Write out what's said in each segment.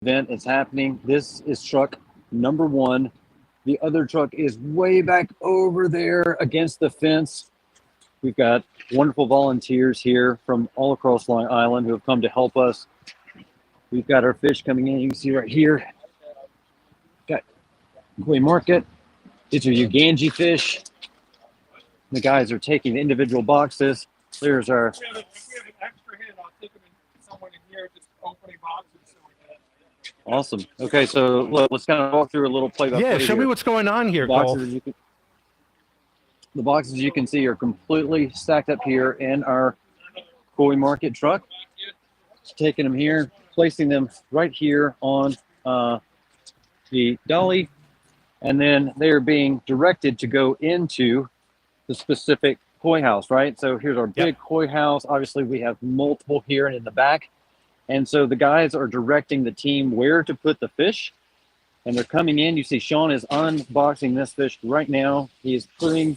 event is happening. This is truck number one. The other truck is way back over there against the fence. We've got wonderful volunteers here from all across Long Island who have come to help us. We've got our fish coming in. You can see right here. Got Koi Market. These are Yagenji fish. The guys are taking the individual boxes. There's our. We have an extra hand. I'll take them in someone in here just opening boxes. Awesome. Okay, so look, let's kind of walk through a little play by play. Yeah, show me what's going on here, Cole. The boxes you can see are completely stacked up here in our Koi Market truck. Taking them here, placing them right here on the dolly, and then they are being directed to go into the specific koi house, right? So here's our big koi house. Obviously, we have multiple here and in the back. And so the guys are directing the team where to put the fish. And they're coming in. You see Sean is unboxing this fish right now. He is putting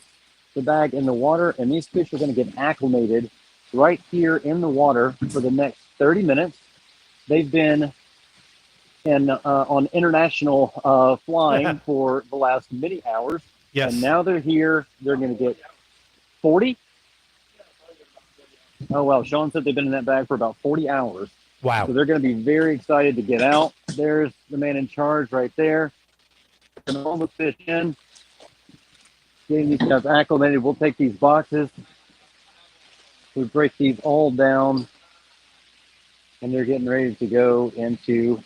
the bag in the water, and these fish are going to get acclimated right here in the water for the next 30 minutes. They've been on international flying for the last many hours. Yes. And now they're here. They're going to get 40. Oh, wow. Sean said they've been in that bag for about 40 hours. Wow. So they're going to be very excited to get out. There's the man in charge right there. And all the fish in. Getting these guys acclimated. We'll take these boxes. We break these all down. And they're getting ready to go into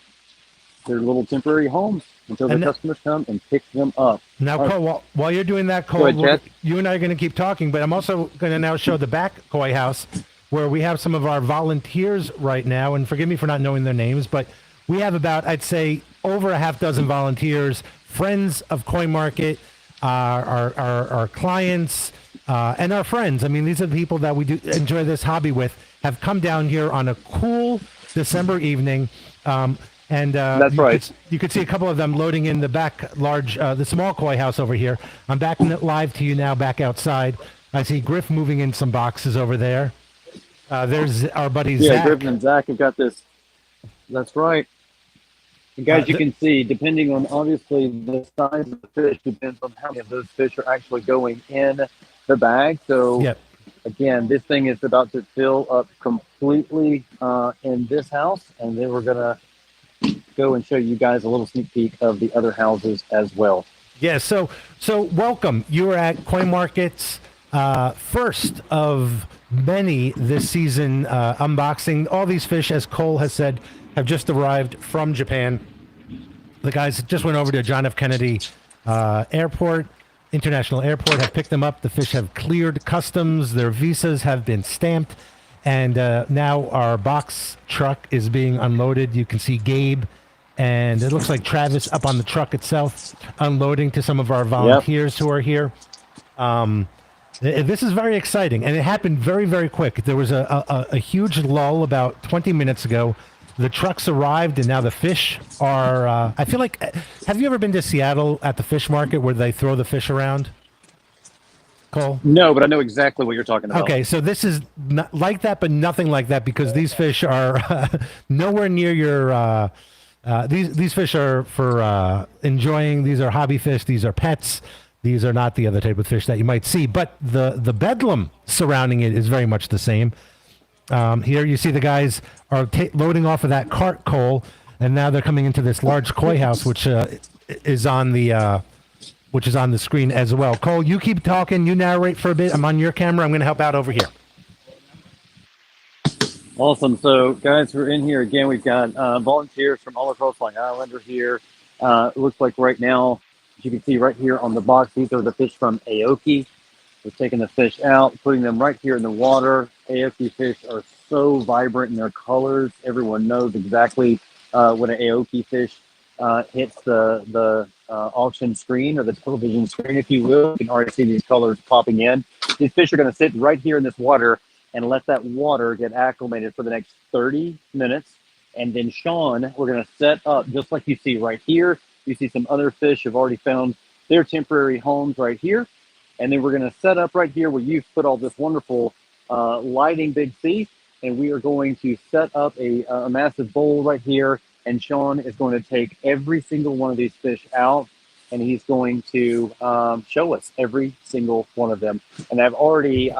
their little temporary homes until the customers come and pick them up. Now, Cole, while you're doing that, Cole, you and I are going to keep talking, but I'm also going to now show the back koi house where we have some of our volunteers right now. And forgive me for not knowing their names, but we have about, I'd say, over a half dozen volunteers, friends of Koi Market, our clients, and our friends. I mean, these are the people that we do enjoy this hobby with, have come down here on a cool December evening. That's right. You could see a couple of them loading in the back the small koi house over here. I'm backing it live to you now, back outside. I see Griff moving in some boxes over there. There's our buddy Zach. Yeah, Griffin and Zach have got this. That's right. And guys, you can see, depending on obviously the size of the fish, depends on how many of those fish are actually going in the bag. So, again, this thing is about to fill up completely in this house, and then we're going to go and show you guys a little sneak peek of the other houses as well. Yeah, so welcome. You are at Koi Market's first of many this season unboxing. All these fish, as Cole has said, have just arrived from Japan. The guys just went over to John F. Kennedy International Airport, have picked them up. The fish have cleared customs. Their visas have been stamped. And now our box truck is being unloaded. You can see Gabe and it looks like Travis up on the truck itself, unloading to some of our volunteers who are here. This is very exciting, and it happened very, very quick. There was a huge lull about 20 minutes ago. The trucks arrived, and now the fish are... I feel like... Have you ever been to Seattle at the fish market where they throw the fish around? Cole? No, but I know exactly what you're talking about. Okay, so this is not like that, but nothing like that, because these fish are nowhere near your... These fish are for enjoying. These are hobby fish. These are pets. These are not the other type of fish that you might see, but the bedlam surrounding it is very much the same. Here you see the guys are loading off of that cart, Cole, and now they're coming into this large koi house, which is on the screen as well. Cole, you keep talking. You narrate for a bit. I'm on your camera. I'm going to help out over here. Awesome. So, guys, we're in here again. We've got volunteers from all across Long Island are here. It looks like right now, as you can see right here on the box, these are the fish from Aokiya. We're taking the fish out, putting them right here in the water. Aokiya fish are so vibrant in their colors. Everyone knows exactly when an Aokiya fish hits the auction screen or the television screen, if you will. You can already see these colors popping in. These fish are going to sit right here in this water and let that water get acclimated for the next 30 minutes. And then Sean, we're going to set up just like you see right here. You see some other fish have already found their temporary homes right here. And then we're going to set up right here where you've put all this wonderful lighting, Big C. And we are going to set up a massive bowl right here. and Sean is going to take every single one of these fish out, and he's going to show us every single one of them. And I've already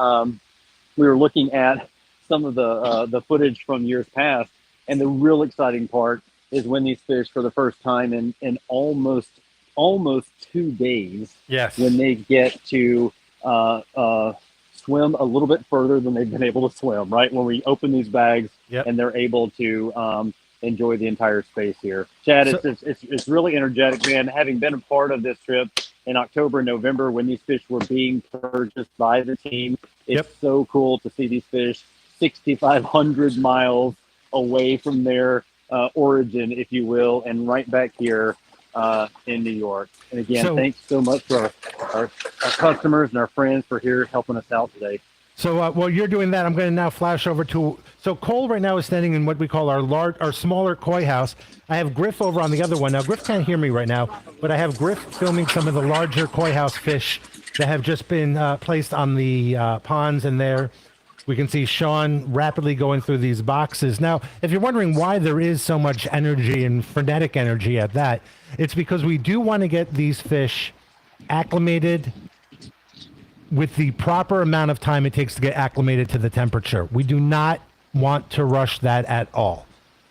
we were looking at some of the footage from years past, and the real exciting part is when these fish, for the first time in almost 2 days, Yes, when they get to swim a little bit further than they've been able to swim, right? When we open these bags, Yep. and they're able to enjoy the entire space here. Chad, So- it's really energetic, man. Having been a part of this trip in October and November when these fish were being purchased by the team, it's Yep. so cool to see these fish 6,500 miles away from their origin, if you will, and right back here in New York. And again, So- thanks so much to our customers and our friends for here helping us out today. So while you're doing that, I'm going to now flash over to. So Cole right now is standing in what we call our smaller koi house. I have Griff over on the other one. Now Griff can't hear me right now, but I have Griff filming some of the larger koi house fish that have just been placed on the ponds in there. We can see Sean rapidly going through these boxes. Now, if you're wondering why there is so much energy and frenetic energy at that, it's because we do want to get these fish acclimated with the proper amount of time it takes to get acclimated to the temperature. We do not want to rush that at all.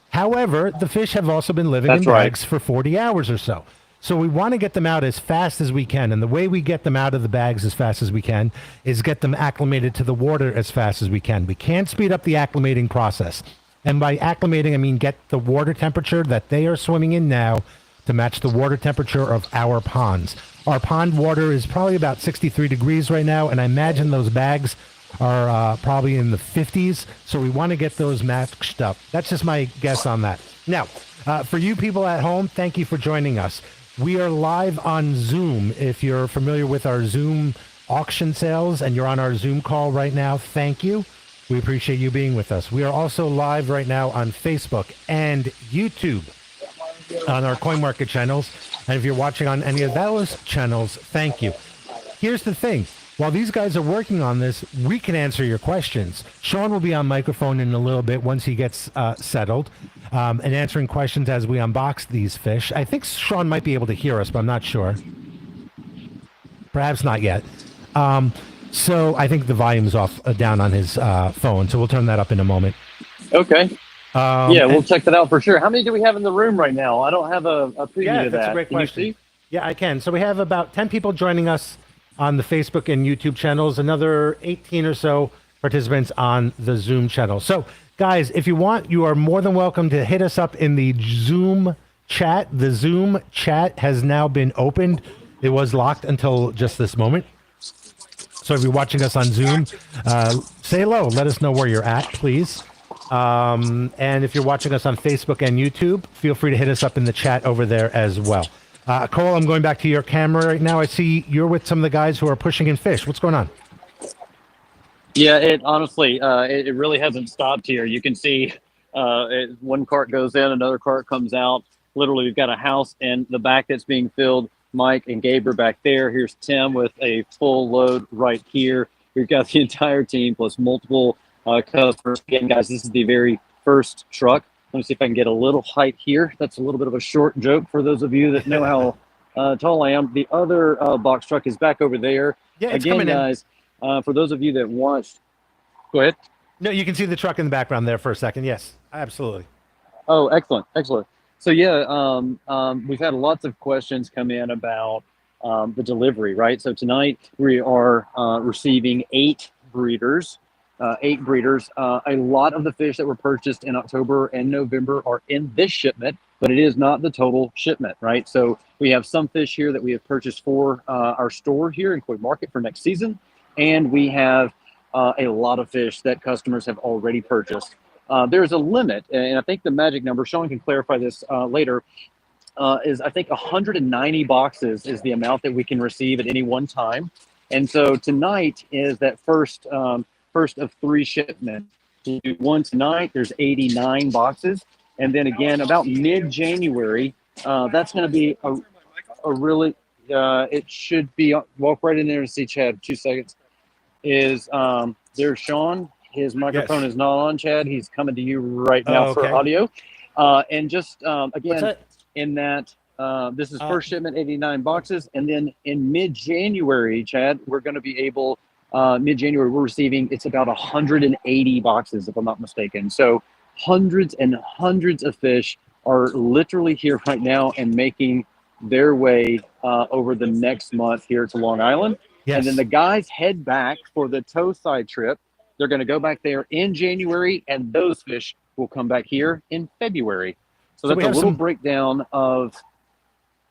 However, the fish have also been living That's in right. bags for 40 hours or so. So we want to get them out as fast as we can. And the way we get them out of the bags as fast as we can is get them acclimated to the water as fast as we can. We can't speed up the acclimating process. And by acclimating, I mean get the water temperature that they are swimming in now to match the water temperature of our ponds. Our pond water is probably about 63 degrees right now, and I imagine those bags are probably in the 50s, so we want to get those matched up. That's just my guess on that. Now, for you people at home, thank you for joining us. We are live on Zoom. If you're familiar with our Zoom auction sales and you're on our Zoom call right now, thank you. We appreciate you being with us. We are also live right now on Facebook and YouTube on our Coin Market channels. And if you're watching on any of those channels, thank you. Here's the thing. While these guys are working on this, we can answer your questions. Sean will be on microphone in a little bit once he gets settled and answering questions as we unbox these fish. I think Sean might be able to hear us, but I'm not sure. Perhaps not yet. So I think the volume's off down on his phone, so we'll turn that up in a moment. Okay. Yeah, we'll and- check that out for sure. How many do we have in the room right now? I don't have a preview Yeah, of that's that. a great Can you question. see? Yeah, I can. So we have about 10 people joining us on the Facebook and YouTube channels, another 18 or so participants on the Zoom channel. So, guys, if you want, you are more than welcome to hit us up in the Zoom chat. The Zoom chat has now been opened. It was locked until just this moment. So if you're watching us on Zoom, say hello. Let us know where you're at, please. And if you're watching us on Facebook and YouTube, feel free to hit us up in the chat over there as well. Cole, I'm going back to your camera right now. I see you're with some of the guys who are pushing in fish. What's going on? Yeah, it honestly, it really hasn't stopped here. You can see one cart goes in, another cart comes out. Literally, we've got a house in the back that's being filled. Mike and Gabe are back there. Here's Tim with a full load right here. We've got the entire team plus multiple customers. Again, guys, this is the very first truck. Let me see if I can get a little height here. That's a little bit of a short joke for those of you that know how tall I am. The other box truck is back over there. Yeah, it's Again, coming in. guys, for those of you that watched, go ahead. No, you can see the truck in the background there for a second. Yes, absolutely. Oh, excellent, excellent. So yeah, we've had lots of questions come in about the delivery, right? So tonight we are receiving 8 breeders. A lot of the fish that were purchased in October and November are in this shipment, but it is not the total shipment, right? So we have some fish here that we have purchased for our store here in Koi Market for next season, and we have a lot of fish that customers have already purchased. There's a limit, and I think the magic number, Sean can clarify this later, is I think 190 boxes is the amount that we can receive at any one time. And so tonight is that first of 3 shipments. We do one tonight, there's 89 boxes. And then again, about mid-January, that's going to be a really, it should be, walk right in there and see Chad, 2 seconds, is there's Sean. His microphone is not on, Chad. He's coming to you right now for audio. And just again, in that this is first shipment 89 boxes, and then in mid-January, Chad, we're going to be able mid-January we're receiving it's about 180 boxes if I'm not mistaken. So hundreds and hundreds of fish are literally here right now and making their way over the next month here to Long Island. Yes. And then the guys head back for the tow side trip. They're going to go back there in January, and those fish will come back here in February. So that's a little breakdown of.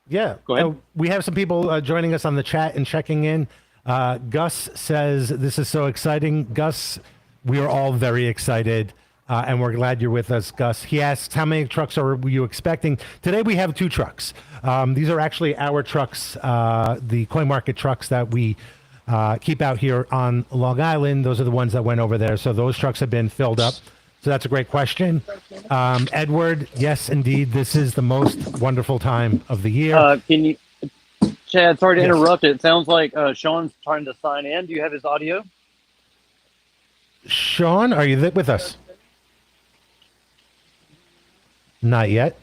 Yeah. Go ahead. We have some people joining us on the chat and checking in. Gus says, this is so exciting. Gus, we are all very excited, and we're glad you're with us, Gus. He asks, how many trucks are you expecting? Today we have 2 trucks. These are actually our trucks, the Koi Market trucks that we keep out here on Long Island. Those are the ones that went over there. So those trucks have been filled up. So that's a great question. Edward, yes, indeed, this is the most wonderful time of the year. Can you, Chad, sorry to interrupt. It sounds like Sean's trying to sign in. Do you have his audio? Sean, are you with us? Not yet.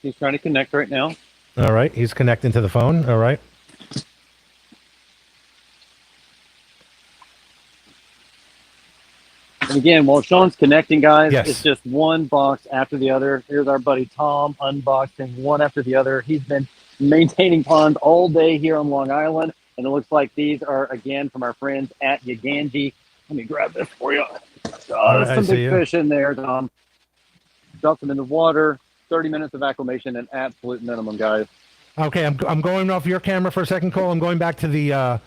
He's trying to connect right now. All right, he's connecting to the phone. All right. And again, while Sean's connecting, guys, Yes. it's just one box after the other. Here's our buddy Tom unboxing one after the other. He's been maintaining ponds all day here on Long Island, and it looks like these are, again, from our friends at Yagenji. Let me grab this for you. There's some big fish in there, Tom. Drop them in the water. 30 minutes of acclimation and absolute minimum, guys. Okay, I'm going off your camera for a second, Cole. I'm going back to the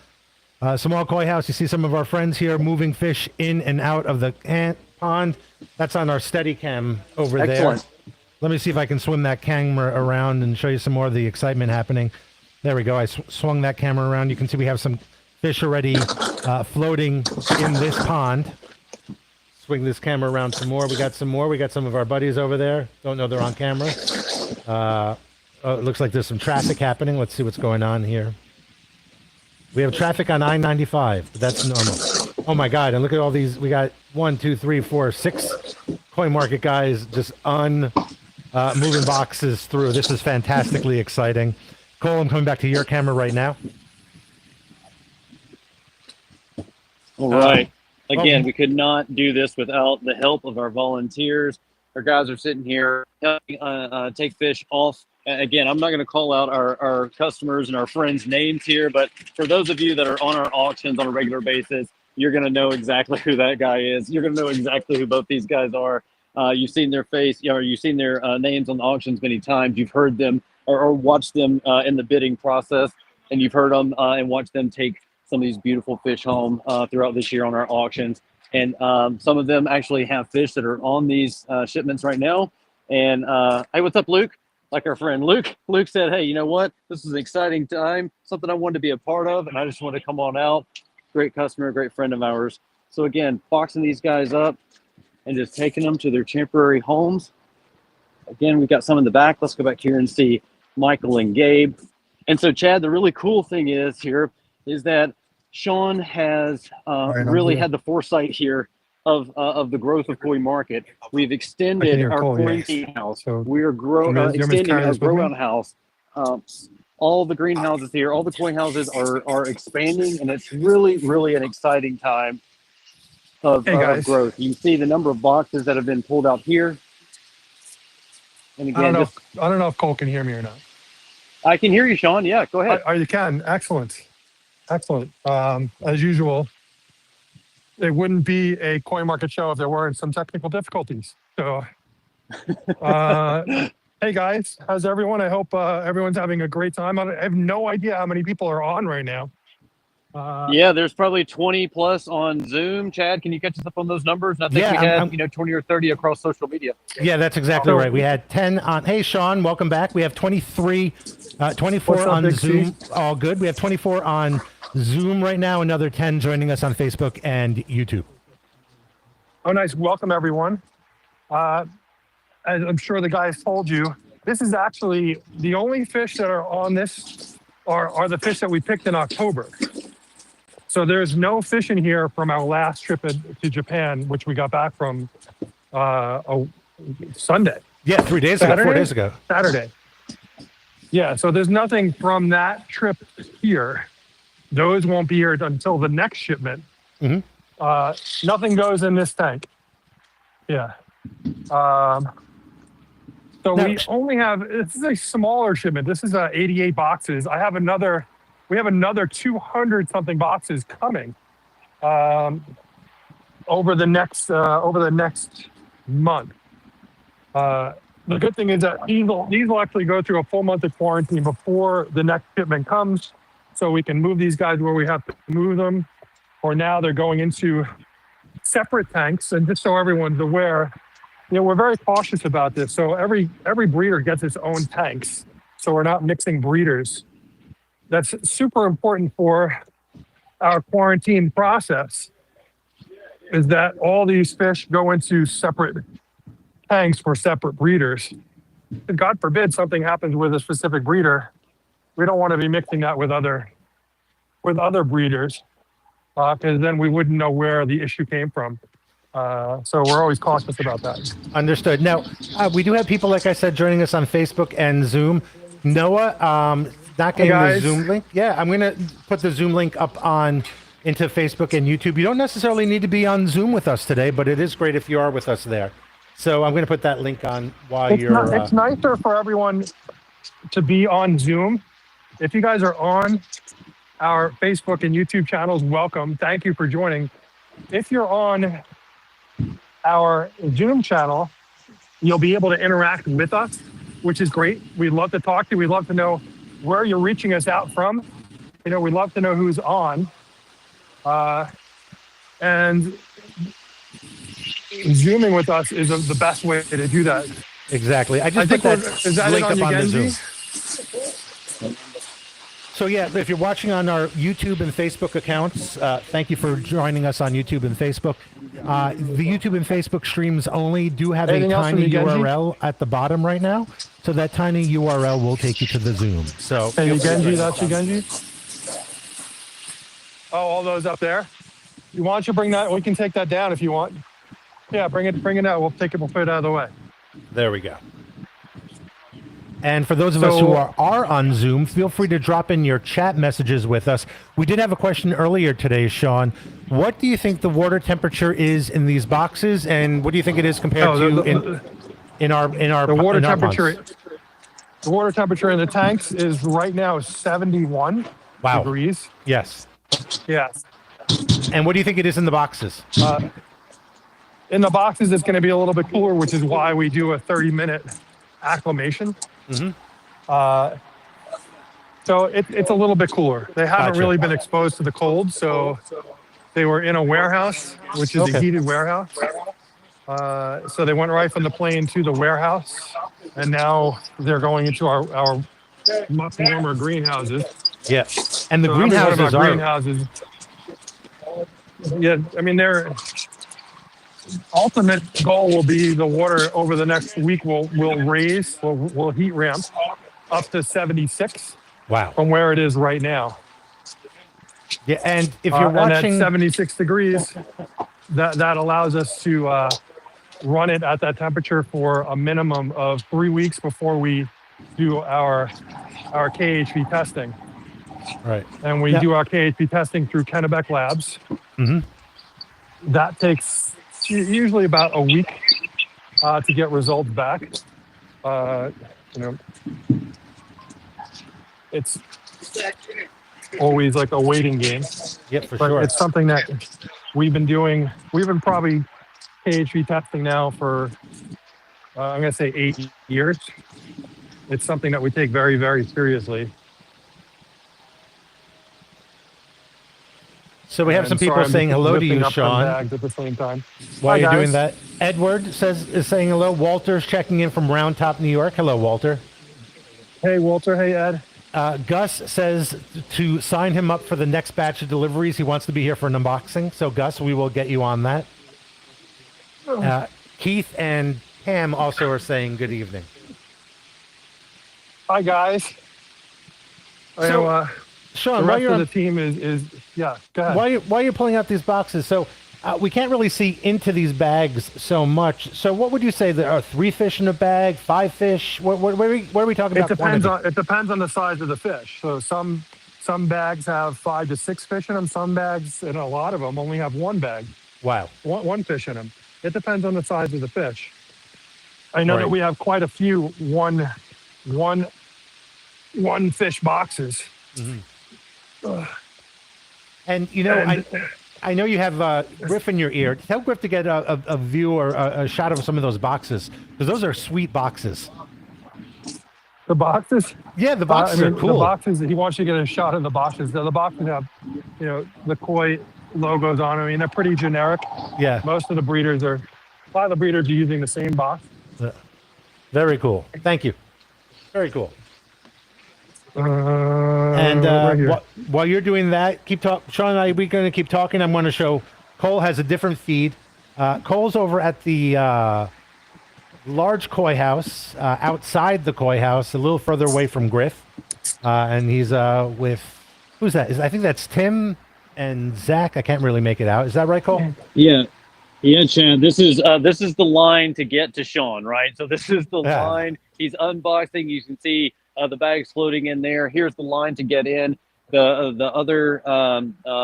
small koi house. You see some of our friends here moving fish in and out of the pond. That's on our steady cam over there. Let me see if I can swim that camera around and show you some more of the excitement happening. There we go. I swung that camera around. You can see we have some fish already floating in this pond. Swing this camera around some more. We got some more. We got some of our buddies over there. Don't know they're on camera. It looks like there's some traffic happening. Let's see what's going on here. We have traffic on I-95, but that's normal. Oh my God, and look at all these. We got 1, 2, 3, 4, 6 Koi Market guys just moving boxes through. This is fantastically exciting. Cole, I'm coming back to your camera right now. All right. Again, we could not do this without the help of our volunteers. Our guys are sitting here helping take fish off. Again, I'm not going to call out our customers and our friends' names here, but for those of you that are on our auctions on a regular basis, you're going to know exactly who that guy is. You're going to know exactly who both these guys are. You've seen their face, you've seen their names on the auctions many times. You've heard them or watched them in the bidding process, and you've heard them and watched them take some of these beautiful fish home throughout this year on our auctions. And some of them actually have fish that are on these shipments right now. And hey, what's up, Luke? Like our friend Luke. Luke said, hey, you know what? This is an exciting time, something I wanted to be a part of, and I just want to come on out. Great customer, great friend of ours. So again, boxing these guys up and just taking them to their temporary homes. Again, we've got some in the back. Let's go back here and see Michael and Gabe. And so, Chad, the really cool thing is that Sean has really had the foresight here of the growth of Koi Market. We've extended our quarantine house. So we are extending our grow-out house. All the greenhouses here, all the koi houses are expanding, and it's really, really an exciting time of growth. You see the number of boxes that have been pulled out here. And again, I don't know if Cole can hear me or not. I can hear you, Sean. Yeah, go ahead. You can. Excellent. As usual, it wouldn't be a Koi Market show if there weren't some technical difficulties. So, hey guys, how's everyone? I hope everyone's having a great time. I have no idea how many people are on right now. Yeah, there's probably 20 plus on Zoom. Chad, can you catch us up on those numbers? And I think we had 20 or 30 across social media. Yeah, that's exactly right. We had 10 on. Hey, Sean, welcome back. We have 24 on Zoom. All good. We have 24 on Zoom right now. Another 10 joining us on Facebook and YouTube. Oh, nice. Welcome, everyone. As I'm sure the guys told you, this is actually the only fish that are on this are the fish that we picked in October. So there's no fish in here from our last trip to Japan, which we got back from Sunday. Yeah, 3 days ago, 4 days ago. Saturday. Yeah, so there's nothing from that trip here. Those won't be here until the next shipment. Nothing goes in this tank. Yeah. So we only have, this is a smaller shipment. This is 88 boxes. We have another 200 something boxes coming over the next month. The good thing is that these will actually go through a full month of quarantine before the next shipment comes. So we can move these guys where we have to move them. Or now they're going into separate tanks. And just so everyone's aware, we're very cautious about this. So every breeder gets its own tanks. So we're not mixing breeders. That's super important for our quarantine process, is that all these fish go into separate tanks for separate breeders. And God forbid something happens with a specific breeder, we don't want to be mixing that with other breeders, because then we wouldn't know where the issue came from. So we're always cautious about that. Understood. Now, we do have people, like I said, joining us on Facebook and Zoom. Noah, not getting the Zoom link. Yeah, I'm going to put the Zoom link up into Facebook and YouTube. You don't necessarily need to be on Zoom with us today, but it is great if you are with us there. So I'm going to put that link on while you're... It's nicer for everyone to be on Zoom. If you guys are on our Facebook and YouTube channels, welcome. Thank you for joining. If you're on our Zoom channel, you'll be able to interact with us, which is great. We'd love to talk to you. We'd love to know where you're reaching us out from. We'd love to know who's on. And Zooming with us is the best way to do that. Exactly. I put that link up on the Zoom. So yeah, if you're watching on our YouTube and Facebook accounts, thank you for joining us on YouTube and Facebook. The YouTube and Facebook streams only do have a tiny URL at the bottom right now. So that tiny URL will take you to the Zoom. So Yagenji, that's Yagenji. Oh, all those up there. You want to bring that? We can take that down if you want. Yeah, bring it out. We'll put it out of the way. There we go. And for those of us who are on Zoom, feel free to drop in your chat messages with us. We did have a question earlier today, Sean. What do you think the water temperature is in these boxes, and what do you think it is compared to in our water temperature? The water temperature in the tanks is right now 71 degrees. Yes. Yes. And what do you think it is in the boxes? In the boxes, it's going to be a little bit cooler, which is why we do a 30-minute acclimation. So it's a little bit cooler. They haven't really been exposed to the cold, so they were in a warehouse, which is a heated warehouse. So they went right from the plane to the warehouse, and now they're going into our much warmer greenhouses. Yeah, and the greenhouses are... greenhouses. Yeah, I mean, their ultimate goal will be the water over the next week will heat ramp up to 76. Wow. From where it is right now. Yeah, and if you're watching... And at 76 degrees, that allows us to run it at that temperature for a minimum of 3 weeks before we do our KHV testing. Right. And we do our KHV testing through Kennebec Labs. That takes usually about a week to get results back. It's always like a waiting game. Yep, for but sure. It's something that we've been doing. We've been probably KHV testing now for, I'm going to say 8 years. It's something that we take very, very seriously. So we have some people saying hello to you, Sean. At the same time. While you're doing that, Edward is saying hello. Walter's checking in from Round Top, New York. Hello, Walter. Hey, Walter. Hey, Ed. Gus says to sign him up for the next batch of deliveries. He wants to be here for an unboxing. So, Gus, we will get you on that. Keith and Pam also are saying good evening. Hi, guys. So, Sean, the rest of the team is go ahead. While you're pulling out these boxes, so we can't really see into these bags so much. So what would you say? There are 3 fish in a bag, 5 fish? What are we talking about? It depends on the size of the fish. So some bags have 5 to 6 fish in them. Some bags, and a lot of them, only have 1 bag. Wow. One fish in them. It depends on the size of the fish. I know Right. that we have quite a few one fish boxes. And I know you have Griff in your ear. Tell Griff to get a view or a shot of some of those boxes, because those are sweet boxes. The boxes? Yeah, the boxes are cool. The boxes, he wants you to get a shot of the boxes. The boxes have, the koi logos on them. I mean, they're pretty generic. Yeah. A lot of the breeders are using the same box. Very cool. Thank you. Very cool. And right here. While you're doing that, keep talking. Sean and I, we're going to keep talking. I'm going to show Cole has a different feed. Cole's over at the large koi house, outside the koi house, a little further away from Griff. And he's with, who's that? I think that's Tim and Zach. I can't really make it out. Is that right, Cole? Yeah, Chad. This is the line to get to Sean, right? So this is the line. He's unboxing. You can see the bags floating in there. Here's the line to get in. The other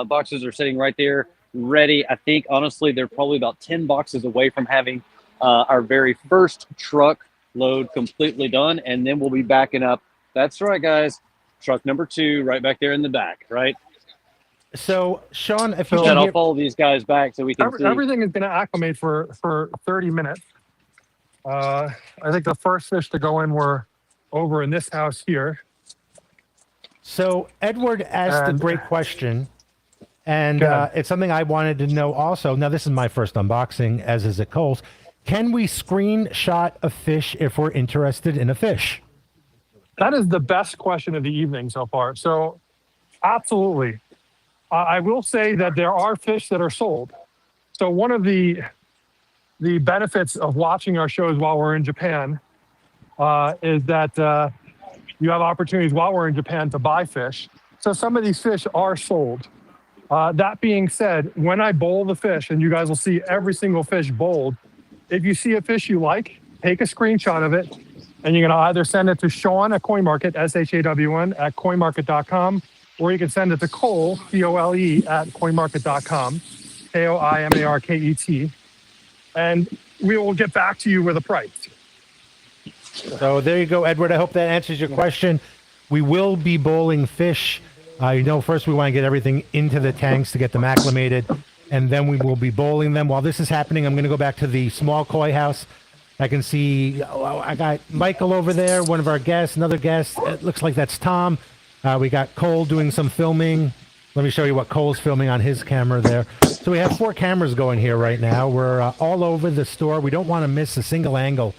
boxes are sitting right there, ready. I think honestly, they're probably about 10 boxes away from having our very first truck load completely done, and then we'll be backing up. That's right, guys. Truck number 2, right back there in the back, right? So, Sean, if you I'll follow these guys back so we can see. Everything is going to acclimate for 30 minutes. I think the first fish to go in were over in this house here. So Edward asked a great question, and it's something I wanted to know also. Now, this is my first unboxing, as is it Cole's. Can we screenshot a fish if we're interested in a fish? That is the best question of the evening so far. So, absolutely. I will say that there are fish that are sold. So one of the benefits of watching our shows while we're in Japan is that you have opportunities while we're in Japan to buy fish. So some of these fish are sold. That being said, when I bowl the fish, and you guys will see every single fish bowled, if you see a fish you like, take a screenshot of it, and you're going to either send it to Sean at CoinMarket, SHAWN, at coinmarket.com, or you can send it to Cole, COLE, at coinmarket.com, KOIMARKET, and we will get back to you with a price. So there you go, Edward. I hope that answers your question. We will be bowling fish. First we want to get everything into the tanks to get them acclimated, and then we will be bowling them. While this is happening, I'm going to go back to the small koi house. I can see I got Michael over there, one of our guests, another guest. It looks like that's Tom. We got Cole doing some filming. Let me show you what Cole's filming on his camera there. So we have 4 cameras going here right now. We're all over the store. We don't want to miss a single angle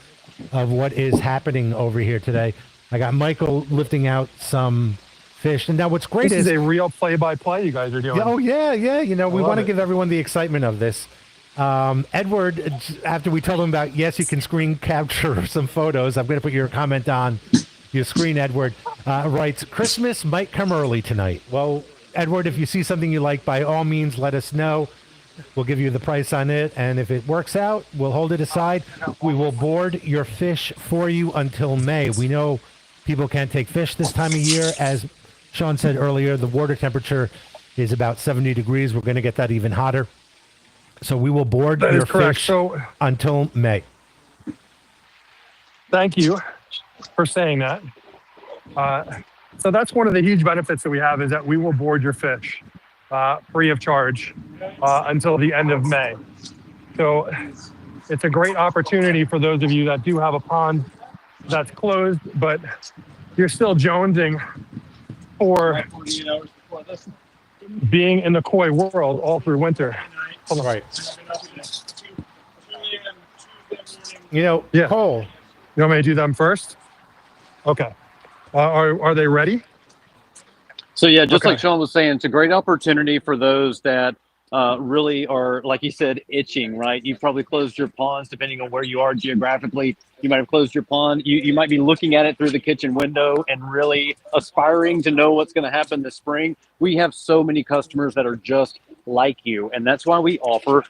of what is happening over here today. I got Michael lifting out some fish. And now what's great is a real play-by-play you guys are doing. Oh, yeah. We want to give everyone the excitement of this. Edward, after we told him about, yes, you can screen capture some photos. I'm going to put your comment on your screen, Edward. Writes, Christmas might come early tonight. Well, Edward, if you see something you like, by all means, let us know. We'll give you the price on it. And if it works out, we'll hold it aside. We will board your fish for you until May. We know people can't take fish this time of year. As Sean said earlier, the water temperature is about 70 degrees. We're going to get that even hotter. So we will board your fish until May. Thank you for saying that. So that's one of the huge benefits that we have, is that we will board your fish free of charge until the end of May. So it's a great opportunity for those of you that do have a pond that's closed, but you're still jonesing for being in the koi world all through winter. Hold on. Right. Cole. You want me to do them first? Okay. Are they ready? So yeah, just like Sean was saying, it's a great opportunity for those that really are, like you said, itching, right? You've probably closed your ponds, depending on where you are geographically. You might have closed your pond. You might be looking at it through the kitchen window and really aspiring to know what's going to happen this spring. We have so many customers that are just like you. And that's why we offer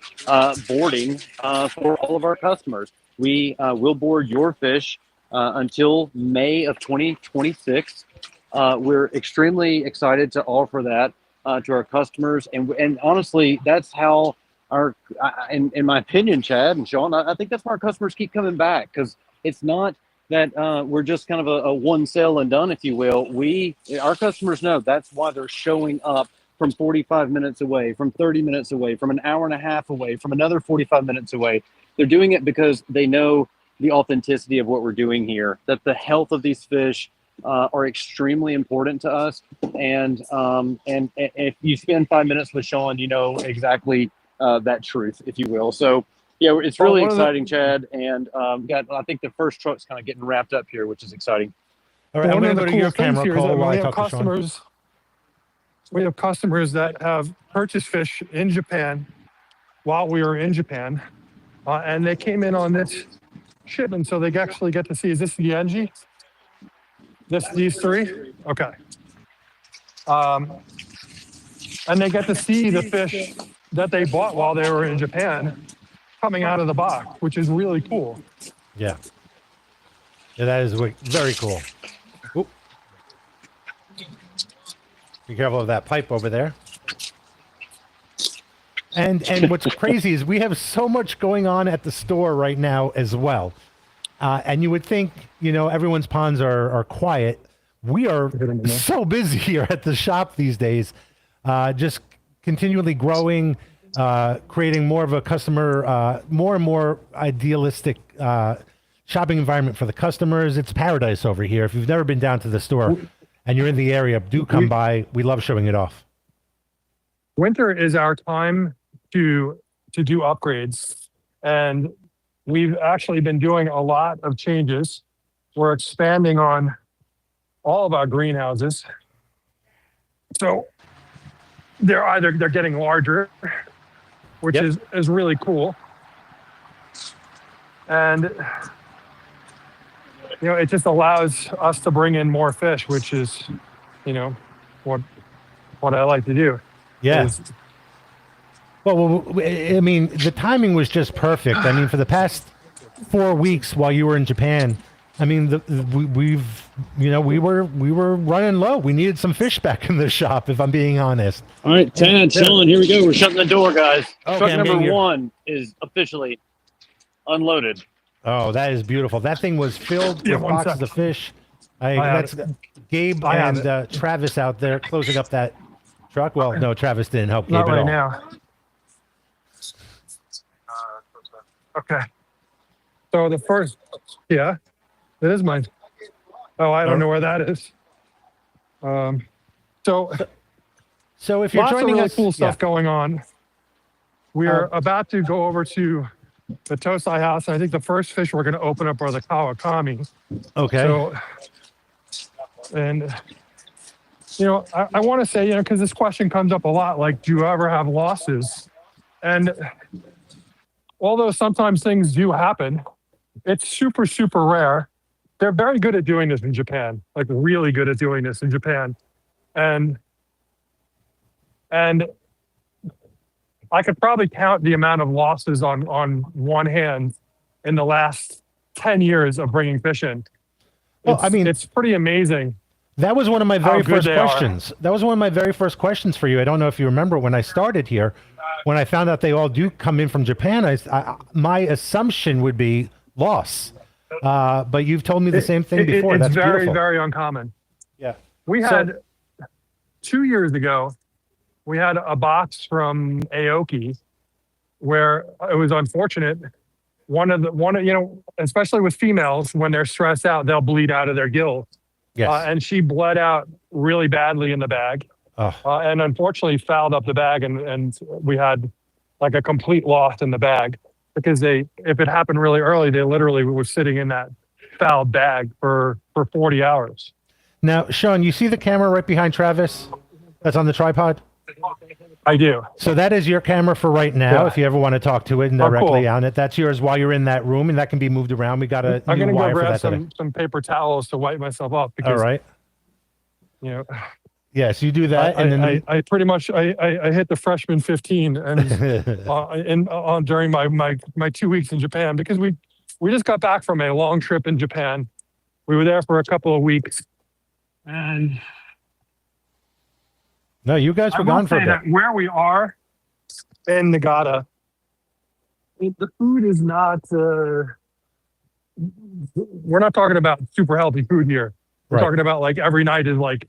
boarding for all of our customers. We will board your fish until May of 2026. We're extremely excited to offer that to our customers. And honestly, that's how in my opinion, Chad and Sean, I think that's why our customers keep coming back, because it's not that we're just kind of a one sale and done, if you will. Our customers know that's why they're showing up from 45 minutes away, from 30 minutes away, from an hour and a half away, from another 45 minutes away. They're doing it because they know the authenticity of what we're doing here, that the health of these fish are extremely important to us. And if you spend 5 minutes with Sean, you know exactly that truth, if you will. So yeah, it's really exciting, Chad. And I think the first truck's kind of getting wrapped up here, which is exciting. All right, I'm going to go to your camera, Cole, while I talk to Sean. We have customers that have purchased fish in Japan while we were in Japan, and they came in on this shipment, so they actually get to see. Is this the Yagenji? These three? Okay. And they get to see the fish that they bought while they were in Japan coming out of the box, which is really cool. Yeah. Yeah, that is very cool. Oop. Be careful of that pipe over there. And what's crazy is we have so much going on at the store right now as well. And you would think, everyone's ponds are quiet. We are so busy here at the shop these days, just continually growing, creating more of a customer, more and more idealistic shopping environment for the customers. It's paradise over here. If you've never been down to the store and you're in the area, do come by. We love showing it off. Winter is our time to do upgrades, and we've actually been doing a lot of changes. We're expanding on all of our greenhouses. So they're getting larger, which is really cool. And it just allows us to bring in more fish, which is, what I like to do. Yeah. Well, I mean, the timing was just perfect. I mean, for the past 4 weeks while you were in Japan, I mean, we were running low. We needed some fish back in the shop, if I'm being honest. All right, Tad, Sean, here we go. We're shutting the door, guys. Okay, Truck number 1 is officially unloaded. Oh, that is beautiful. That thing was filled with boxes of fish. That's Gabe and Travis out there closing up that truck. Well, no, Travis didn't help Gabe Not at right all. now. Okay. So the first, it is mine. Oh, I don't know where that is. So if you're lots joining of really us, cool stuff going on. We are about to go over to the Tosai house. And I think the first fish we're going to open up are the Kawakami. Okay. So, and I want to say, because this question comes up a lot, like, do you ever have losses? And although sometimes things do happen, it's super, super rare. They're very good at doing this in Japan, like really good at doing this in Japan. And I could probably count the amount of losses on one hand in the last 10 years of bringing fish in. Well, I mean, it's pretty amazing. That was one of my very first questions. That was one of my very first questions for you. I don't know if you remember when I started here, when I found out they all do come in from Japan, my assumption would be loss. But you've told me the same thing before. It's That's very, beautiful. very uncommon. Yeah. We had 2 years ago, we had a box from Aokiya where it was unfortunate. Especially with females, when they're stressed out, they'll bleed out of their gills. Yes. And she bled out really badly in the bag. And unfortunately fouled up the bag, and we had like a complete loss in the bag because if it happened really early, they literally were sitting in that fouled bag for 40 hours. Now, Sean, you see the camera right behind Travis that's on the tripod? I do. So that is your camera for right now. Yeah. If you ever want to talk to it and directly on it, that's yours while you're in that room, and that can be moved around. We got a I'm new going to wire go for grab that today. some paper towels to wipe myself off because, All right. Yes, you do that, and then I pretty much I hit the freshman 15 and during my 2 weeks in Japan, because we just got back from a long trip in Japan. We were there for a couple of weeks, and no, you guys were gone for a bit. that where we are in Nagata, the food is not. We're not talking about super healthy food here. We're talking about like every night is like,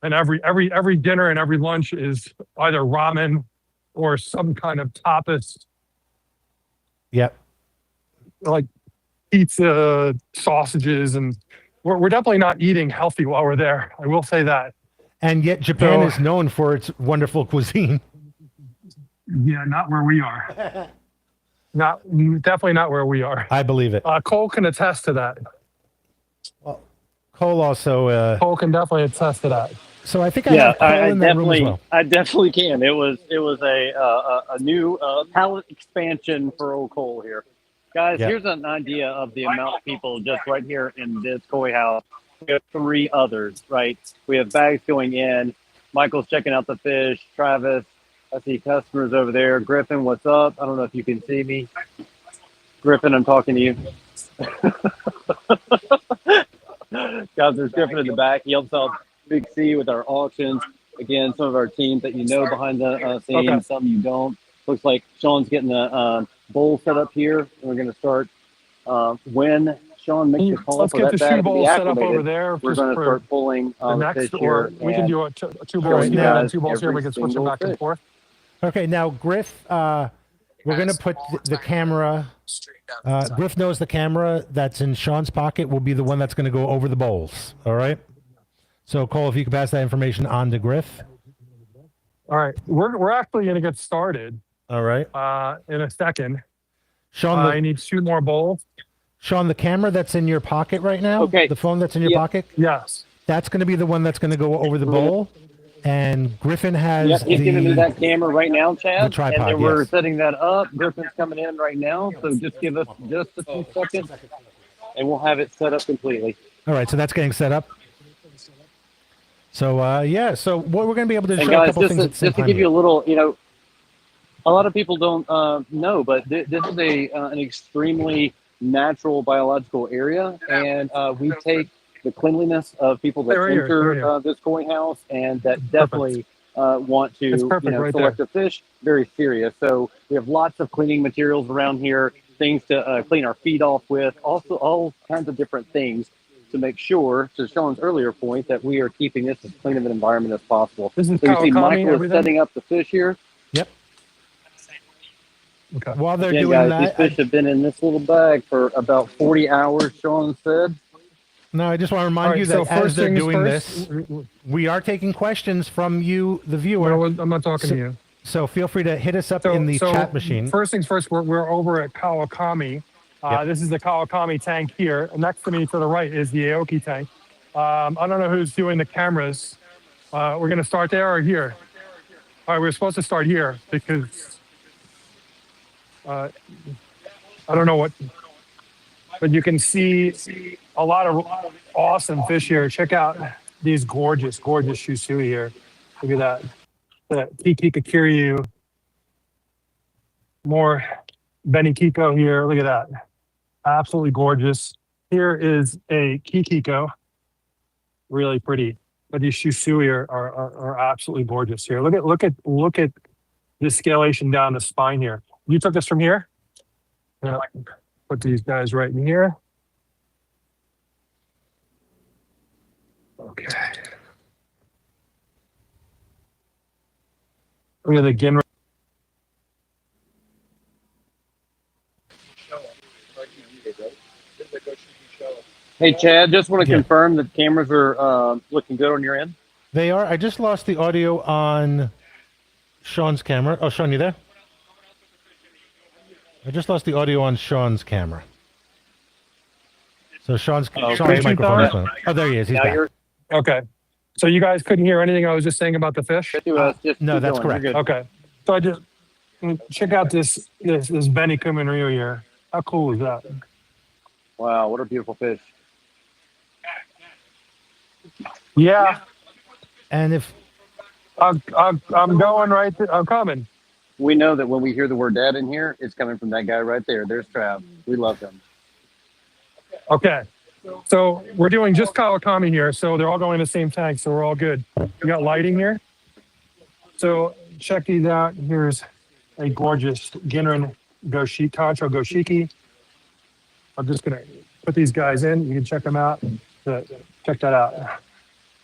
and every dinner and every lunch is either ramen or some kind of tapas. Yep. Like pizza, sausages, and we're definitely not eating healthy while we're there. I will say that. And yet Japan is known for its wonderful cuisine. Yeah, not where we are. Definitely not where we are. I believe it. Cole can attest to that. Well, Cole also. Cole can definitely attest to that. So I think I have Cole in that room as well. I definitely can. It was a new palate expansion for old Cole here. Guys, here's an idea of the amount of people just right here in this koi house. We have 3 others, right? We have bags going in. Michael's checking out the fish. Travis, I see customers over there. Griffin, what's up? I don't know if you can see me. Griffin, I'm talking to you. Guys, there's Griffin in the back. He helps out Big C with our auctions. Again, some of our teams that you know behind the scenes, some you don't. Looks like Sean's getting the bowl set up here. And we're going to start when Sean makes the call for that bag to be activated. We're going to start pulling the fish here. We can do a 2 balls here and 2 balls here. We can switch them back and forth. Okay, now Griff, we're going to put the camera. Griff knows the camera that's in Sean's pocket will be the one that's going to go over the bowls. All right. So Cole, if you could pass that information on to Griff. All right, we're actually going to get started. All right. In a second. Sean, I need 2 more bowls. Sean, the camera that's in your pocket right now, the phone that's in your pocket, yes, that's going to be the one that's going to go over the bowl. And Griffin has he's giving me that camera right now, Chad. The tripod, and then we're setting that up. Griffin's coming in right now, so just give us just a few seconds, and we'll have it set up completely. All right, so that's getting set up. So so what we're going to be able to show guys, a couple things at the same just to time give you a little, a lot of people don't know, but this is an extremely natural biological area, and we take the cleanliness of people that enter this koi house and that definitely want to select a fish very serious. So we have lots of cleaning materials around here, things to clean our feet off with, also all kinds of different things to make sure, to Sean's earlier point, that we are keeping this as clean of an environment as possible. This is so you see Michael is setting up the fish here. Yep. Okay. While they're doing that, these fish have been in this little bag for about 40 hours, Sean said. No, I just want to remind you that as they're doing this, we are taking questions from you, the viewer. No, I'm not talking to you. So feel free to hit us up in the chat machine. First things first, we're over at Kawakami. This is the Kawakami tank here. Next to me to the right is the Aokiya tank. I don't know who's doing the cameras. We're going to start there or here? All right, we're supposed to start here because I don't know what, but you can see a lot of awesome fish here. Check out these gorgeous shusui here. Look at that. The Kikikakiryu. More Benikiko here. Look at that. Absolutely gorgeous. Here is a Kikiko. Really pretty. But these shusui are absolutely gorgeous here. Look at the scalation down the spine here. You took this from here? Yeah. Put these guys right in here. Okay. Look at the Gin. Hey, Chad, just want to confirm that cameras are looking good on your end. They are. I just lost the audio on Sean's camera. Oh, Sean, you there? I just lost the audio on Sean's camera. So Sean's microphone is on. Oh, there he is. He's back. Okay. So you guys couldn't hear anything I was just saying about the fish? No, that's correct. Okay. So I just check out this Benny Ryu here. How cool is that? Wow, what a beautiful fish. Yeah. And if I'm going right. I'm coming. We know that when we hear the word dad in here, it's coming from that guy right there. There's Trav. We love him. Okay. So we're doing just Kawakami here. So they're all going in the same tank. So we're all good. We got lighting here. So check these out. Here's a gorgeous Ginrin Tancho Goshiki. I'm just going to put these guys in. You can check them out. Check that out.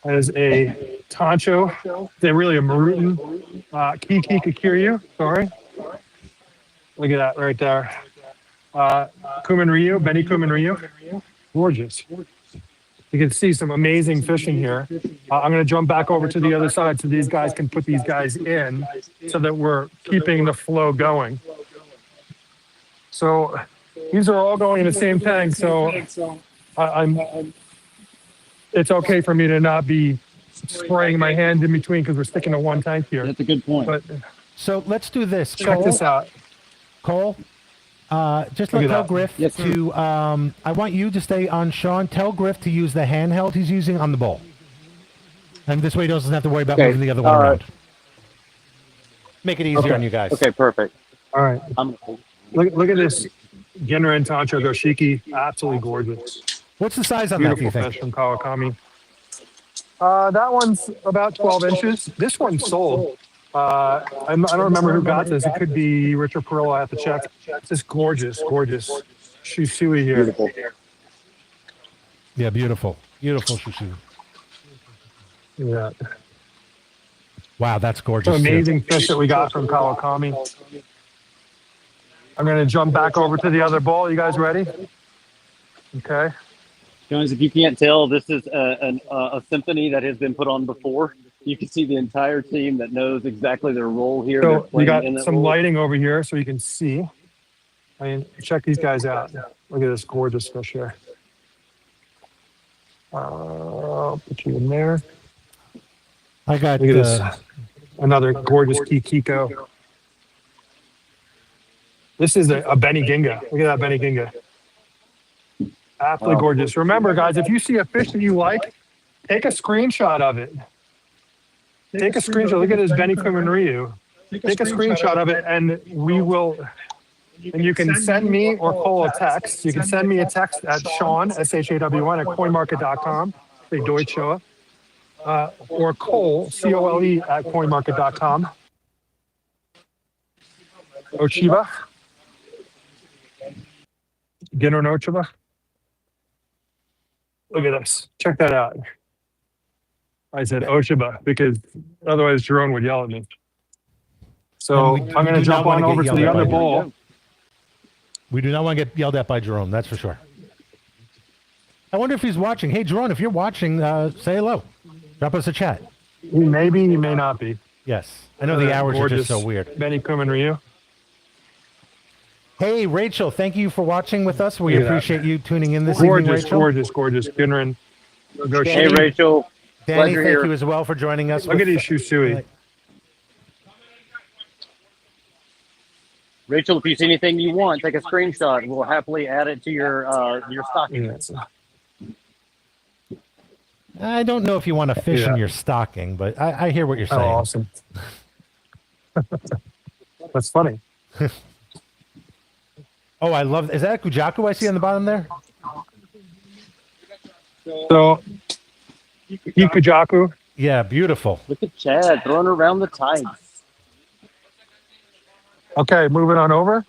That is a Tancho. They're really a Marutin Kiki Kakiryu. Sorry. Look at that right there. Kumin Ryu, Benny Kumin Ryu. Gorgeous. You can see some amazing fishing here. I'm going to jump back over to the other side so these guys can put these guys in so that we're keeping the flow going. So these are all going in the same tank. So it's okay for me to not be spraying my hand in between because we're sticking to one tank here. That's a good point. But so, let's do this. check this out. Cole, just Look at tell that. Griff Yes, sir. to. I want you to stay on Sean. Tell Griff to use the handheld he's using on the bowl, and this way he doesn't have to worry about Okay, moving the other one around. Make it easier Okay. on you guys. Okay, perfect. All right. I'm Look at this Ginrin Tancho Goshiki. Absolutely gorgeous. What's the size on that? Do Beautiful you think? fish from Kawakami. That one's about 12 inches. This one's sold. I don't remember who got this. It could be Richard Perillo. I have to check. It's just gorgeous, gorgeous Shusui here. beautiful. Yeah, beautiful, beautiful shushu. Yeah. Wow, that's It's gorgeous. an too. amazing fish that we got from Kawakami. I'm going to jump back over to the other bowl. You guys ready? Okay. Guys, if you can't tell, this is a symphony that has been put on before. You can see the entire team that knows exactly their role here. They're So we playing got in that some role. lighting over here so you can see. I mean, check these guys out. Look at this gorgeous fish here. I'll put you in there. I got. Look at this. Another gorgeous Kikiko. This is a Benny Ginga. Look at that Benny Ginga. Absolutely Wow. gorgeous. Remember, guys, if you see a fish that you like, take a screenshot of it. Take a screenshot. Look at this Benny Kumin Ryu. Take a screenshot of it, and we will. And you can send me or Cole a text. You can send me a text at Sean, SHAWN, at coinmarket.com, say Deutsche, or Cole, COLE, at coinmarket.com. Ochiba. Ginrin Ochiba. Look at this. Check that out. I said Ochiba because otherwise Jerome would yell at me. So And we I'm going to do jump not on wanna over get to the yelled at other by bowl. We do not want to get yelled at by Jerome. That's for sure. I wonder if he's watching. Hey, Jerome, if you're watching, say hello. Drop us a chat. He may be, he may not be. Yes, I know the hours are just so weird. Benny Kumin Ryu. Hey, Rachel, thank you for watching with us. We Look at that. appreciate you tuning in this evening, Gorgeous, Rachel. gorgeous Ginrin. Hey, Rachel. Danny, Pleasure thank here. you as well for joining us. Look at these Shusui. Rachel, if you see anything you want, take a screenshot. We'll happily add it to your stocking. Yes. I don't know if you want to fish in Yeah. your stocking, but I hear what you're Oh, saying. awesome. That's funny. Oh, I love. Is that a Kujaku I see on the bottom there? So, Ikujaku. Yeah, beautiful. Look at Chad throwing around the tights. Okay, moving on over.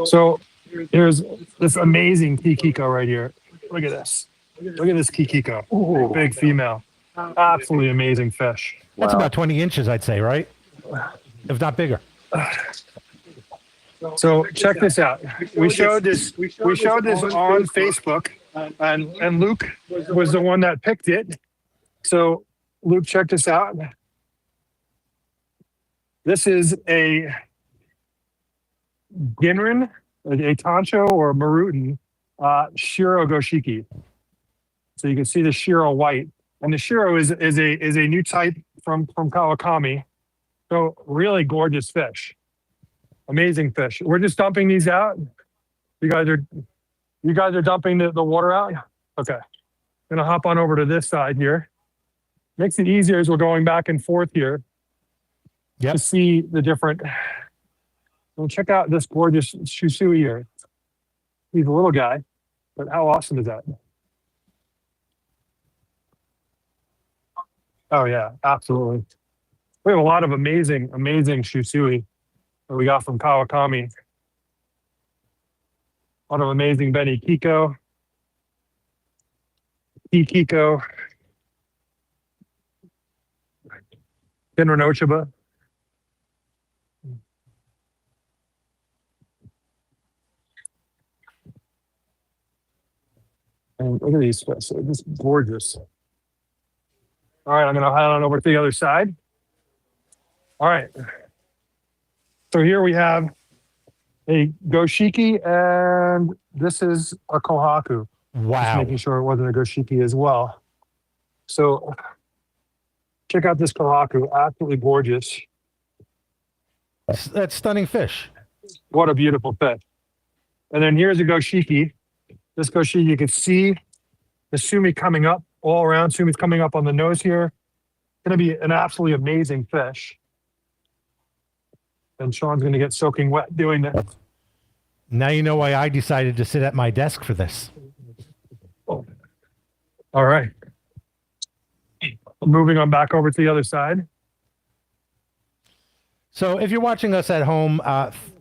So here's this amazing Kikiko right here. Look at this. Look at this Kikiko. Ooh. Big female. Absolutely amazing fish. That's Wow. about 20 inches, I'd say, right? If not bigger. So check this out. We showed this on Facebook, and Luke was the one that picked it. So Luke, check this out. This is a Ginrin, a Tancho or Marutin Shiro Goshiki. So you can see the Shiro white, and the Shiro is a new type from Kawakami. So really gorgeous fish. Amazing fish. We're just dumping these out. You guys are dumping the water out? Okay. Gonna hop on over to this side here. Makes it easier as we're going back and forth here to see the different. Well, check out this gorgeous Shusui here. He's a little guy, but how awesome is that? Oh yeah, absolutely. We have a lot of amazing Shusui that we got from Kawakami. A lot of amazing Beni Kiko, Kiko, Genrin Ochiba. And look at these fish. They're just gorgeous. All right, I'm going to head on over to the other side. All right. So here we have a Goshiki, and this is a Kohaku. Wow. Just making sure it wasn't a Goshiki as well. So check out this Kohaku. Absolutely gorgeous. That's stunning fish. What a beautiful fish. And then here's a Goshiki. This Goshiki, you can see the sumi coming up all around. Sumi's coming up on the nose here. Going to be an absolutely amazing fish. And Sean's going to get soaking wet doing that. Now you know why I decided to sit at my desk for this. Oh. All right. Moving on back over to the other side. So if you're watching us at home,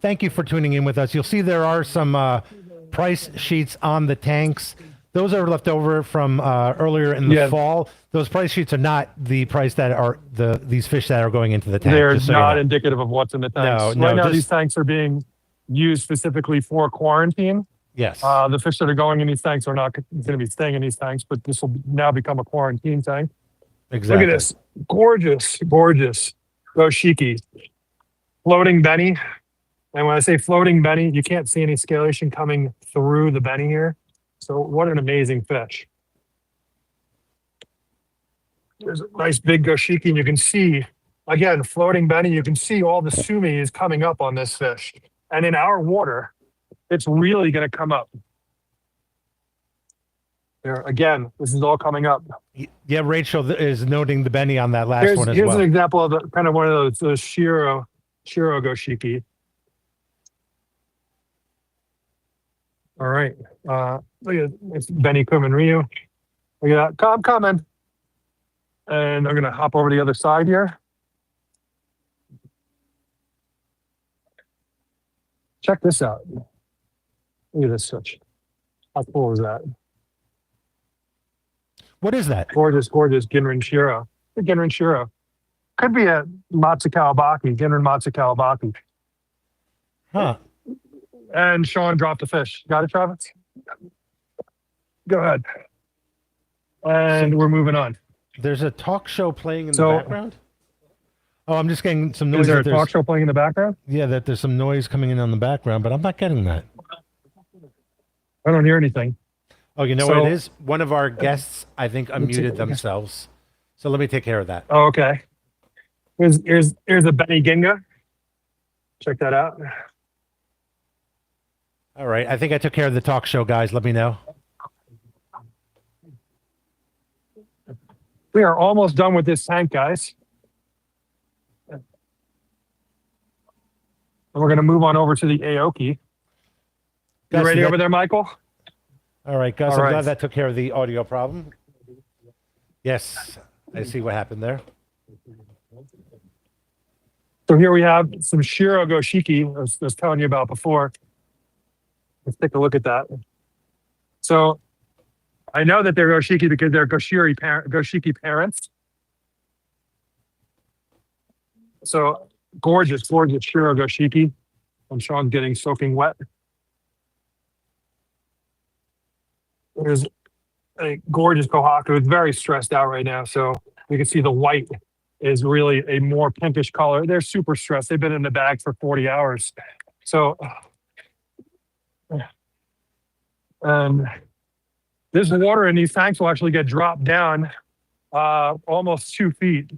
thank you for tuning in with us. You'll see there are some price sheets on the tanks. Those are left over from earlier in the fall. Those price sheets are not the price that are these fish that are going into the tank. They're not indicative of what's in the tanks. No, right now, these tanks are being used specifically for quarantine. Yes. The fish that are going in these tanks are not going to be staying in these tanks, but this will now become a quarantine tank. Exactly. Look at this. Gorgeous, gorgeous Goshiki. Floating Beni. And when I say floating Beni, you can't see any scalation coming through the Beni here. So what an amazing fish. There's a nice big Goshiki, and you can see, again, floating Beni, you can see all the sumi is coming up on this fish. And in our water, it's really going to come up. There, again, this is all coming up. Yeah, Rachel is noting the Beni on that last one as here's well. Here's an example of kind of one of those Shiro Goshiki. All right. Look at it's Beni Kumin Ryu. Look at that. I'm coming. And I'm going to hop over to the other side here. Check this out. Look at this fish. How cool is that? What is that? Gorgeous, gorgeous Genrin Shiro. The Genrin Shiro. Could be a Matsukawabaki, Genrin Matsukawabaki. Huh. And Sean dropped a fish. Got it, Travis? Go ahead. And we're moving on. There's a talk show playing in the background? Oh, I'm just getting some noise. Is there a talk show playing in the background? Yeah, that there's some noise coming in on the background, but I'm not getting that. I don't hear anything. Oh, you know what it is? One of our guests, I think, unmuted themselves. So let me take care of that. Oh, okay. Here's a Beni Ginga. Check that out. All right. I think I took care of the talk show, guys. Let me know. We are almost done with this tank, guys. And we're going to move on over to the Aoki. You ready over there, Michael? All right, Gus. I'm glad that took care of the audio problem. Yes, I see what happened there. So here we have some Shiro Goshiki, I was telling you about before. Let's take a look at that. So I know that they're Goshiki because they're Goshiki parents. So gorgeous, gorgeous Shiro Goshiki. And Sean's getting soaking wet. There's a gorgeous Kohaku. It's very stressed out right now. So you can see the white is really a more pinkish color. They're super stressed. They've been in the bag for 40 hours. So, and this water in these tanks will actually get dropped down almost 2 feet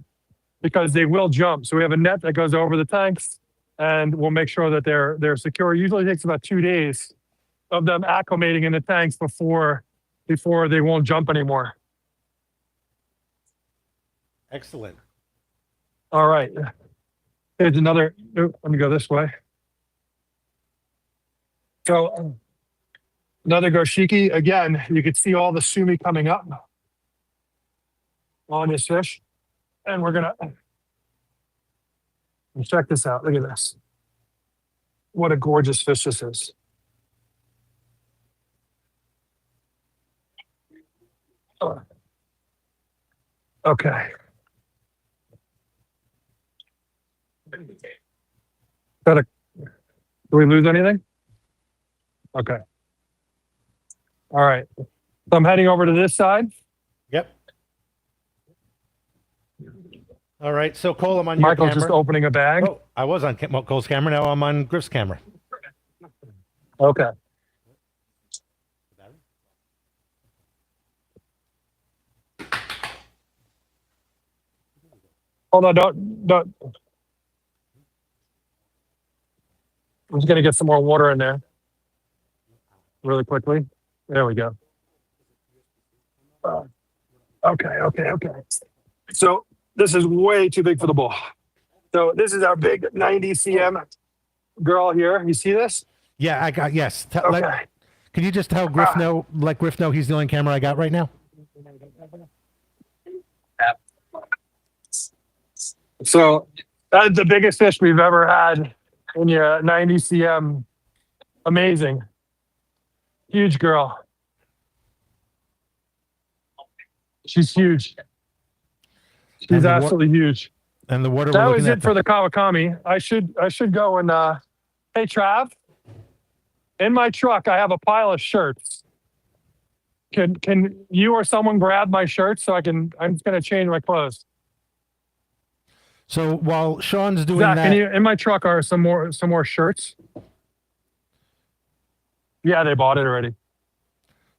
because they will jump. So we have a net that goes over the tanks and we'll make sure that they're secure. It usually takes about 2 days of them acclimating in the tanks before they won't jump anymore. Excellent. All right. Here's another. Let me go this way. So another goshiki. Again, you could see all the sumi coming up on this fish. And we're going to check this out. Look at this. What a gorgeous fish this is. Okay. Do we lose anything? Okay. All right. So I'm heading over to this side. Yep. All right. So Cole, I'm on your Michael's camera. just opening a bag. Oh, I was on Cole's camera. Now I'm on Griff's camera. Okay. Hold on, don't. I'm just gonna get some more water in there really quickly. There we go. Okay. So this is way too big for the bowl. So this is our big 90 cm girl here. You see this? Yeah, I got, yes. Okay. Can you just tell Griff let Griff know he's the only camera I got right now? So that's the biggest fish we've ever had in your 90 cm. Amazing. Huge girl. She's huge. She's absolutely huge. And the water. That was it for the Kawakami. I should go and hey Trav, in my truck I have a pile of shirts. Can you or someone grab my shirts so I'm just gonna change my clothes. So while Sean's doing Zach, that, in my truck are some more shirts. Yeah, they bought it already.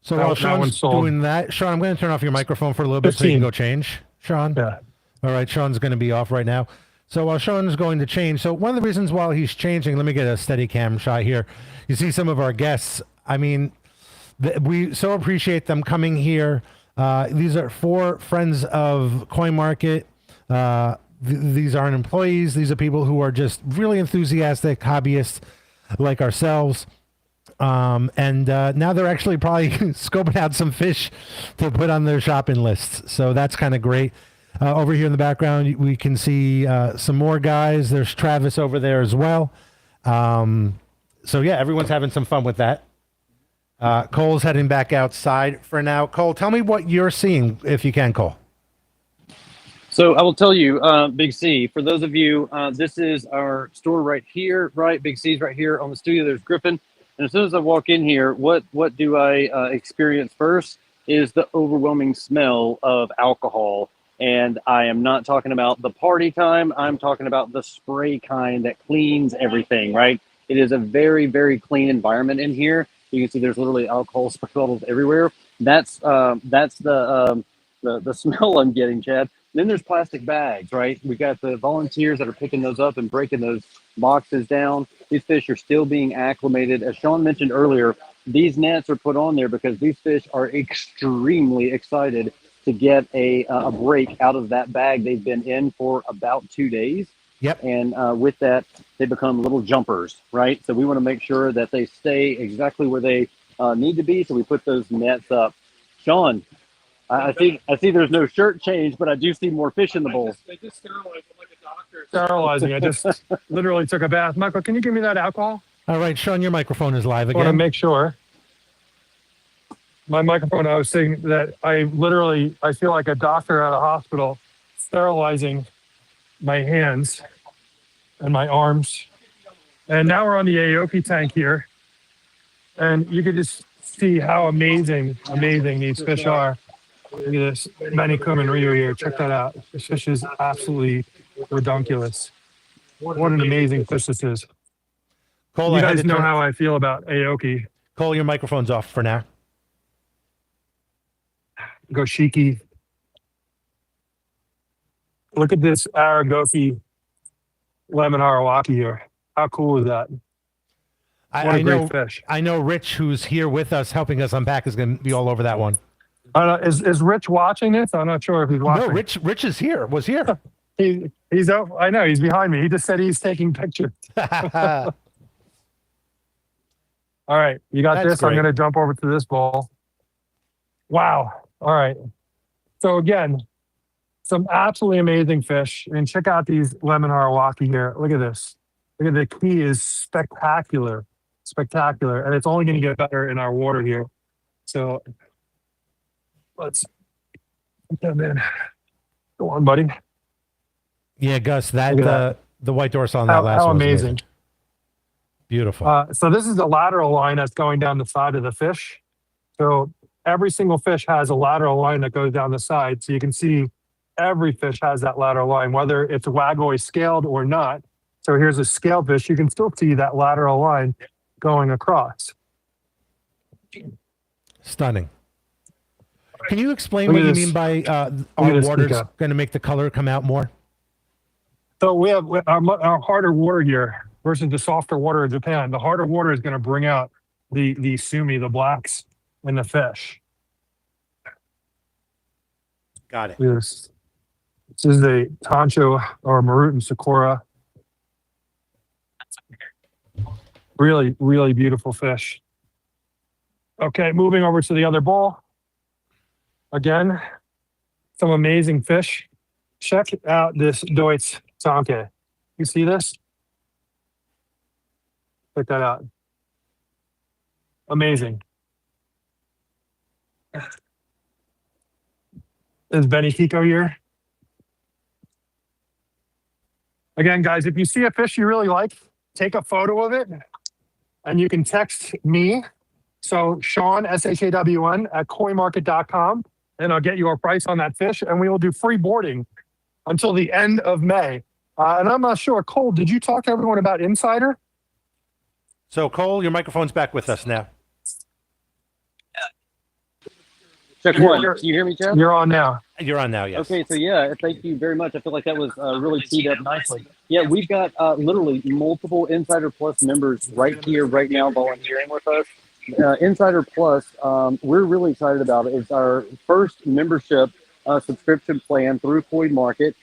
So while Sean's doing that, Sean, I'm going to turn off your microphone for a little bit so you can go change. Sean? Yeah. All right, Sean's going to be off right now. So while Sean's going to change, so one of the reasons while he's changing, let me get a steady cam shot here. You see some of our guests. I mean, we so appreciate them coming here. These are 4 friends of Coin Market. These aren't employees. These are people who are just really enthusiastic hobbyists like ourselves. And now they're actually probably scoping out some fish to put on their shopping lists. So that's kind of great. Over here in the background, we can see some more guys. There's Travis over there as well. So yeah, everyone's having some fun with that. Cole's heading back outside for now. Cole, tell me what you're seeing, if you can, Cole. So I will tell you, Big C, for those of you, this is our store right here, right? Big C's right here on the studio. There's Griffin. And as soon as I walk in here, what do I experience first is the overwhelming smell of alcohol. And I am not talking about the party time. I'm talking about the spray kind that cleans everything, right? It is a very, very clean environment in here. You can see there's literally alcohol spray bottles everywhere. That's the smell I'm getting, Chad. Then there's plastic bags, right? We got the volunteers that are picking those up and breaking those boxes down. These fish are still being acclimated. As Sean mentioned earlier, these nets are put on there because these fish are extremely excited to get a break out of that bag they've been in for about 2 days. Yep. And with that, they become little jumpers, right? So we want to make sure that they stay exactly where they need to be. So we put those nets up. Sean, I see there's no shirt change, but I do see more fish in the bowl. They just sterilize them like a doctor. Sterilizing. I just literally took a bath. Michael, can you give me that alcohol? All right, Sean, your microphone is live I again. want to make sure. My microphone, I was saying that I feel like a doctor at a hospital sterilizing my hands and my arms. And now we're on the Aokiya tank here. And you can just see how amazing these fish are. Look at this Manicum and Rio here. Check that out. This fish is absolutely redonkulous. What an amazing fish this is. Cole, you guys know how I feel about Aokiya. Cole, your microphone's off for now. Goshiki. Look at this Aragoki lemon harawaki here. How cool is that? What a great fish. I know Rich, who's here with us, helping us unpack, is going to be all over that one. Is Rich watching this? I'm not sure if he's watching. No, Rich is here. Was here. He's out. I know he's behind me. He just said he's taking pictures. All right, you got this. Great. I'm going to jump over to this bowl. Wow. All right. So again, some absolutely amazing fish. And check out these lemon Aokiya here. Look at this. Look at the key is spectacular. Spectacular. And it's only going to get better in our water here. So let's put them in. Go on, buddy. Yeah, Gus, that the white dorsal on that last one. How amazing. Beautiful. So this is the lateral line that's going down the side of the fish. So every single fish has a lateral line that goes down the side. So you can see every fish has that lateral line, whether it's wagoi scaled or not. So here's a scaled fish. You can still see that lateral line going across. Stunning. Can you explain what you mean by our water's going to make the color come out more? So we have our harder water here versus the softer water in Japan. The harder water is going to bring out the sumi, the blacks, in the fish. Got it. This is the Tancho or Marutan Sakura. Really, really beautiful fish. Okay, moving over to the other bowl. Again, some amazing fish. Check out this Deutsch Sanke. You see this? Check that out. Amazing. Is Benny Kiko here? Again, guys, if you see a fish you really like, take a photo of it and you can text me. So Sean, SHAWN, at koimarket.com, and I'll get you a price on that fish, and we will do free boarding until the end of May. And I'm not sure, Cole, did you talk to everyone about Insider? So Cole, your microphone's back with us now. Check one. Can you hear me, Jeff? You're on now. You're on now, yes. Okay, so yeah, thank you very much. I feel like that was really teed up nicely. Yeah, we've got literally multiple Insider Plus members right here, right now, volunteering with us. Insider Plus, we're really excited about it. It's our first membership subscription plan through Koi Market.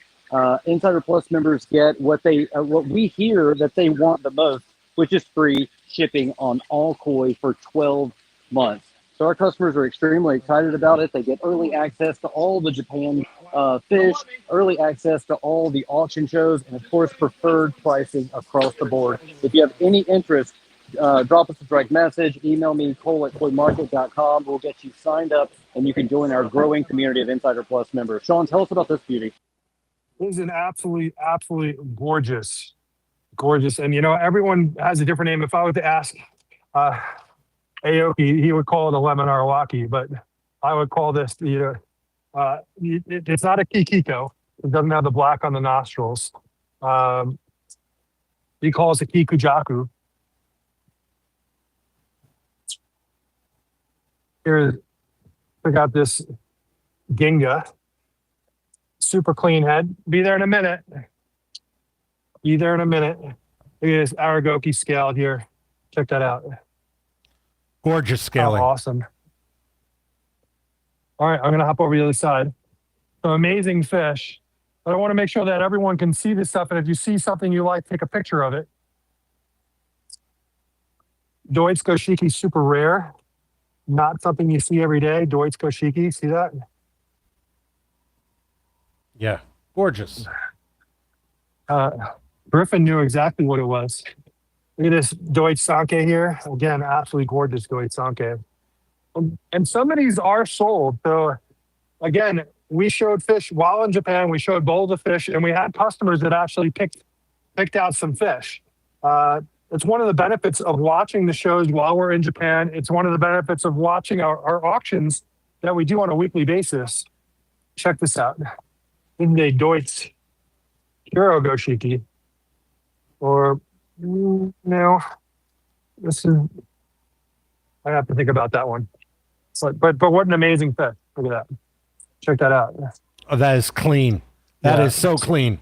Insider Plus members get what we hear that they want the most, which is free shipping on all koi for 12 months. So our customers are extremely excited about it. They get early access to all the Japan fish, early access to all the auction shows, and of course, preferred pricing across the board. If you have any interest, drop us a direct message, email me, cole@koimarket.com. We'll get you signed up, and you can join our growing community of Insider Plus members. Sean, tell us about this beauty. This is an absolutely gorgeous. And, you know, everyone has a different name. If I were to ask Aoki, he would call it a lemon Aokiya, but I would call this, it's not a Kikiko. It doesn't have the black on the nostrils. He calls it Kikujaku. Here, I got this Ginga. Super clean head. Be there in a minute. Look at this Aragoki scaled here. Check that out. Gorgeous scaling. Oh, awesome. All right, I'm going to hop over the other side. So amazing fish. But I want to make sure that everyone can see this stuff. And if you see something you like, take a picture of it. Deutsch Goshiki, super rare. Not something you see every day. Deutsch Goshiki, see that? Yeah, gorgeous. Griffin knew exactly what it was. Look at this Deutsch Sanke here. Again, absolutely gorgeous Deutsch Sanke. And some of these are sold. So again, we showed fish while in Japan. We showed bowls of fish, and we had customers that actually picked out some fish. It's one of the benefits of watching the shows while we're in Japan. It's one of the benefits of watching our auctions that we do on a weekly basis. Check this out. This is a Deutsch Kuro Goshiki. Or, no, this is, I have to think about that one. But what an amazing fish. Look at that. Check that out. Oh, that is clean. That is so clean.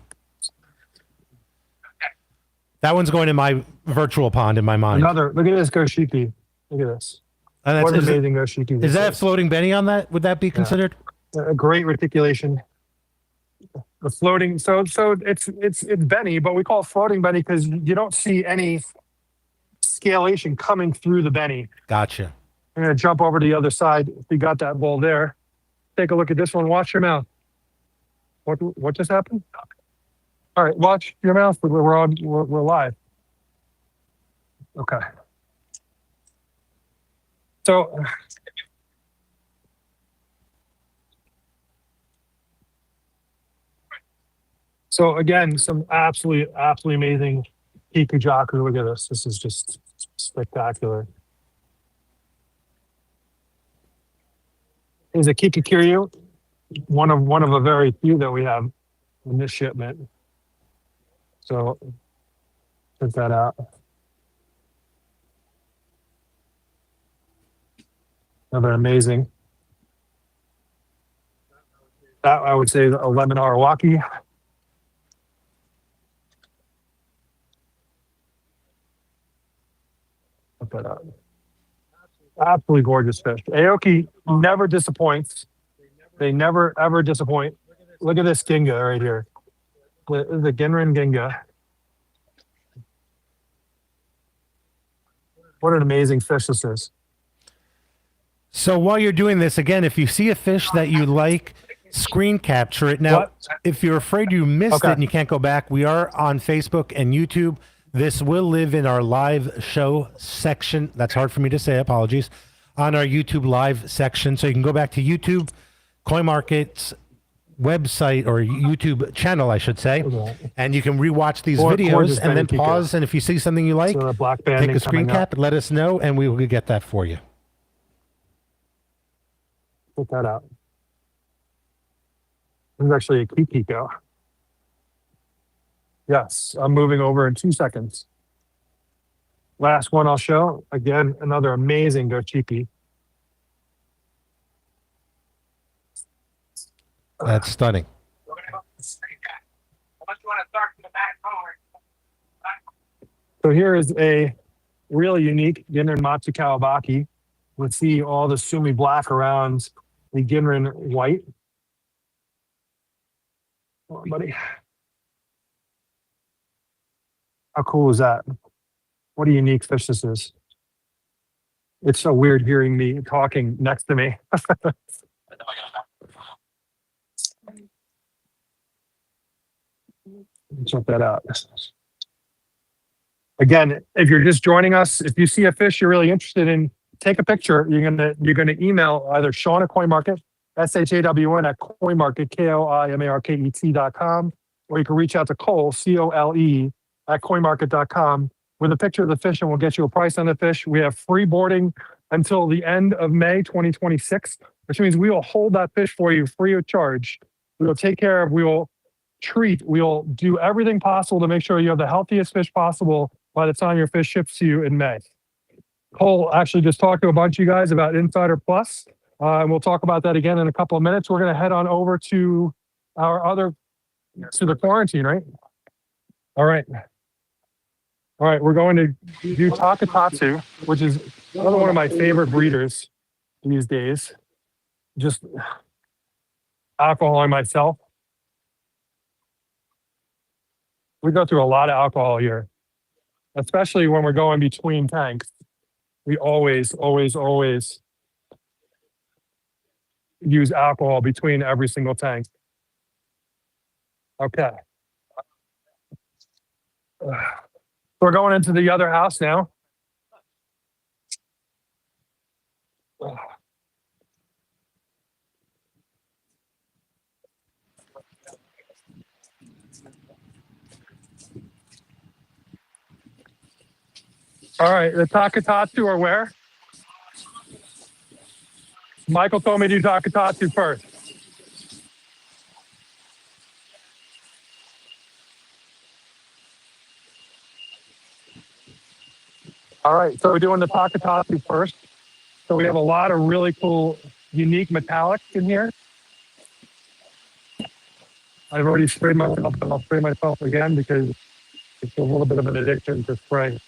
That one's going in my virtual pond in my mind. Another, look at this goshiki. Look at this. And What an amazing goshiki. Is that a floating Benny on that? Would that be considered? A great reticulation. The floating, so it's Benny, but we call it floating Benny because you don't see any scalation coming through the Benny. Gotcha. I'm gonna jump over to the other side. If you got that bull there, take a look at this one. Watch your mouth. What just happened? All right, watch your mouth. We're live. Okay. So again, some absolutely amazing Kikujaku. Look at this. This is just spectacular. Here's a Kikikiryu, one of a very few that we have in this shipment. So check that out. Another amazing. That I would say a lemon Arawaki. Look that up. Absolutely gorgeous fish. Aoki never disappoints. They never ever disappoint. Look at this ginga right here. The Genrin ginga. What an amazing fish this is. So while you're doing this, again, if you see a fish that you like, screen capture it. Now, if you're afraid you missed it and you can't go back, we are on Facebook and YouTube. This will live in our live show section. That's hard for me to say. Apologies. On our YouTube live section. So you can go back to YouTube, CoinMarket's website or YouTube channel, I should say. And you can rewatch these videos and then pause. And if you see something you like, take a screen cap and let us know, and we will get that for you. Put that out. This is actually a Kikiko. Yes, I'm moving over in 2 seconds. Last one I'll show. Again, another amazing gochiki. That's stunning. So here is a really unique Ginrin Matsu Kawabaki. Let's see all the Sumi black around the Ginrin white. Come on, buddy. How cool is that? What a unique fish this is. It's so weird hearing me talking next to me. Check that out. Again, if you're just joining us, if you see a fish you're really interested in, take a picture. You're gonna email either Sean at CoinMarket, SHAWN at CoinMarket, KOIMARKET.com, or you can reach out to Cole, COLE, at coinmarket.com with a picture of the fish, and we'll get you a price on the fish. We have free boarding until the end of May 2026, which means we will hold that fish for you free of charge. We will take care of, we will treat, we will do everything possible to make sure you have the healthiest fish possible by the time your fish ships to you in May. Cole actually just talked to a bunch of you guys about Insider Plus, and we'll talk about that again in a couple of minutes. We're going to head on over to to the quarantine, right? All right, we're going to do Takatatsu, which is another one of my favorite breeders these days. Just alcoholing myself. We go through a lot of alcohol here, especially when we're going between tanks. We always use alcohol between every single tank. Okay. We're going into the other house now. All right, the Takatatsu are where? Michael told me to do Takatatsu first. All right, so we're doing the Takatatsu first. So we have a lot of really cool, unique metallics in here. I've already sprayed myself, but I'll spray myself again because It's a little bit of an addiction to spray.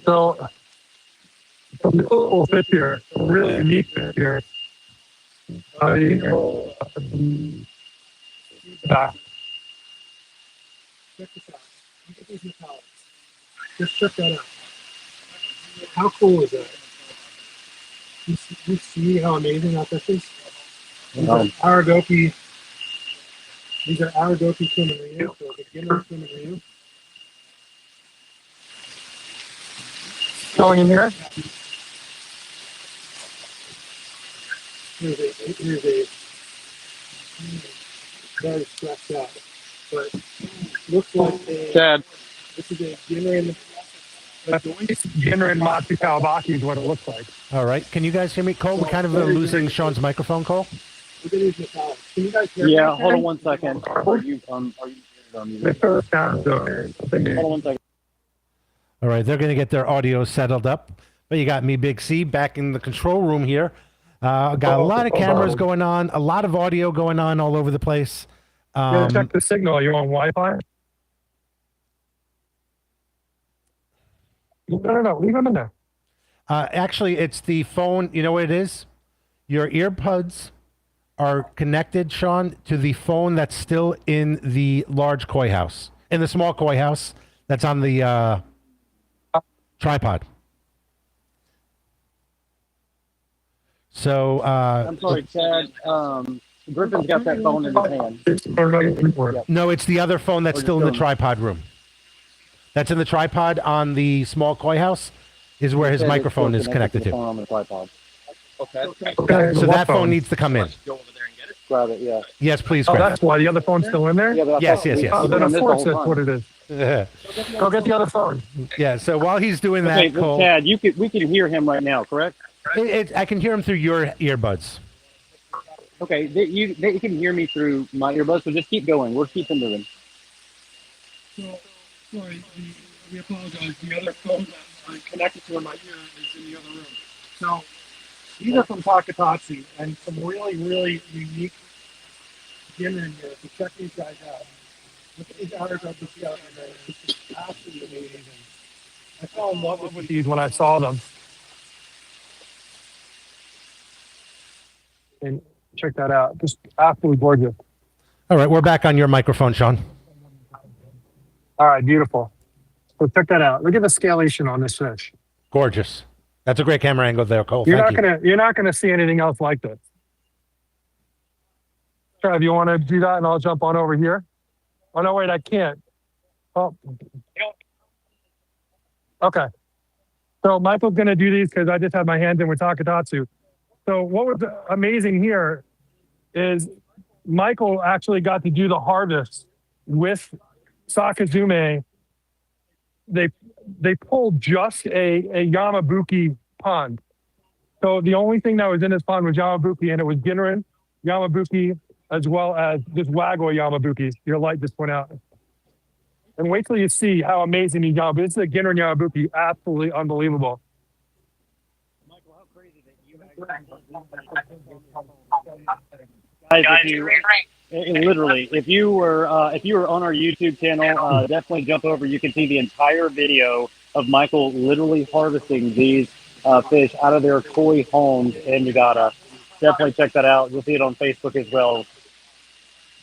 So, some little fish here, really unique fish here. Back. Check this out. Look at these metallics. Just check that out. How cool is that? You see how amazing that fish is? These are Aragopi. These are Aragopi Kumario, so beginner Kumario. Going in here? Here's a very stretched out, but looks like Chad. this is a beginner. Beginner and Matsu Kawabaki is what it looks like. All right. Can you guys hear me, Cole? We're kind of losing Sean's microphone, Cole. Look at these metallics. Can you guys hear me? Yeah, hold on one second. Are you Hold Hold on one second. All right. They're going to get their audio settled up. But you got me, Big C, back in the control room here. Got a lot of cameras going on, a lot of audio going on all over the place. Check the signal. Are you on Wi-Fi? No. Leave them in there. Actually, it's the phone. You know what it is? Your earbuds are connected, Sean, to the phone that's still in the large koi house, in the small koi house that's on the tripod. So, I'm sorry, Chad. Griffin's got that phone in his hand. no, it's the other phone that's still in the tripod room. That's in the tripod on the small koi house is where his microphone is connected to. On the tripod. Okay. So that phone needs to come in. Go over there and get it. Grab it, yeah. Yes, please. Oh, Grab that's why the other phone's still in there? Yeah, but I Yes, thought yes, we- yes. Oh, then of this course the that's whole what time. it is. it. Go get the other phone. Yeah. So while he's doing that, Okay, but Cole, Chad, we can hear him right now, correct? I can hear him through your earbuds. Okay, they can hear me through my earbuds, so just keep going. We're keeping moving. So, sorry, we apologize. The other phone that I'm connected to in my ear is in the other room. So, these are from Takatatsu, and some really, really unique beginner in here. So check these guys out. Look at these hours I just got in there. This is absolutely amazing. I fell in love with These when I saw them. And check that out. Just absolutely gorgeous. All right, we're back on your microphone, Sean. All right, beautiful. So check that out. Look at the scalation on this fish. Gorgeous. That's a great camera angle there, Cole. You're Thank not you. gonna see anything else like this. Trav, you want to do that, and I'll jump on over here. Oh no, wait, I can't. Oh, okay. So Michael's gonna do these because I just had my hands in with Takatatsu. So what was amazing here is Michael actually got to do the harvest with Sakazume. They pulled just a Yamabuki pond. So the only thing that was in this pond was Yamabuki, and it was Ginrin Yamabuki as well as this Wagyu Yamabuki. Your light just went out. And wait till you see how amazing these Yamabuki. This is a Ginrin Yamabuki, absolutely unbelievable. Michael, how crazy that you guys, literally, if you were on our YouTube channel, definitely jump over. You can see the entire video of Michael literally harvesting these fish out of their koi homes in Uganda. Definitely check that out. You'll see it on Facebook as well.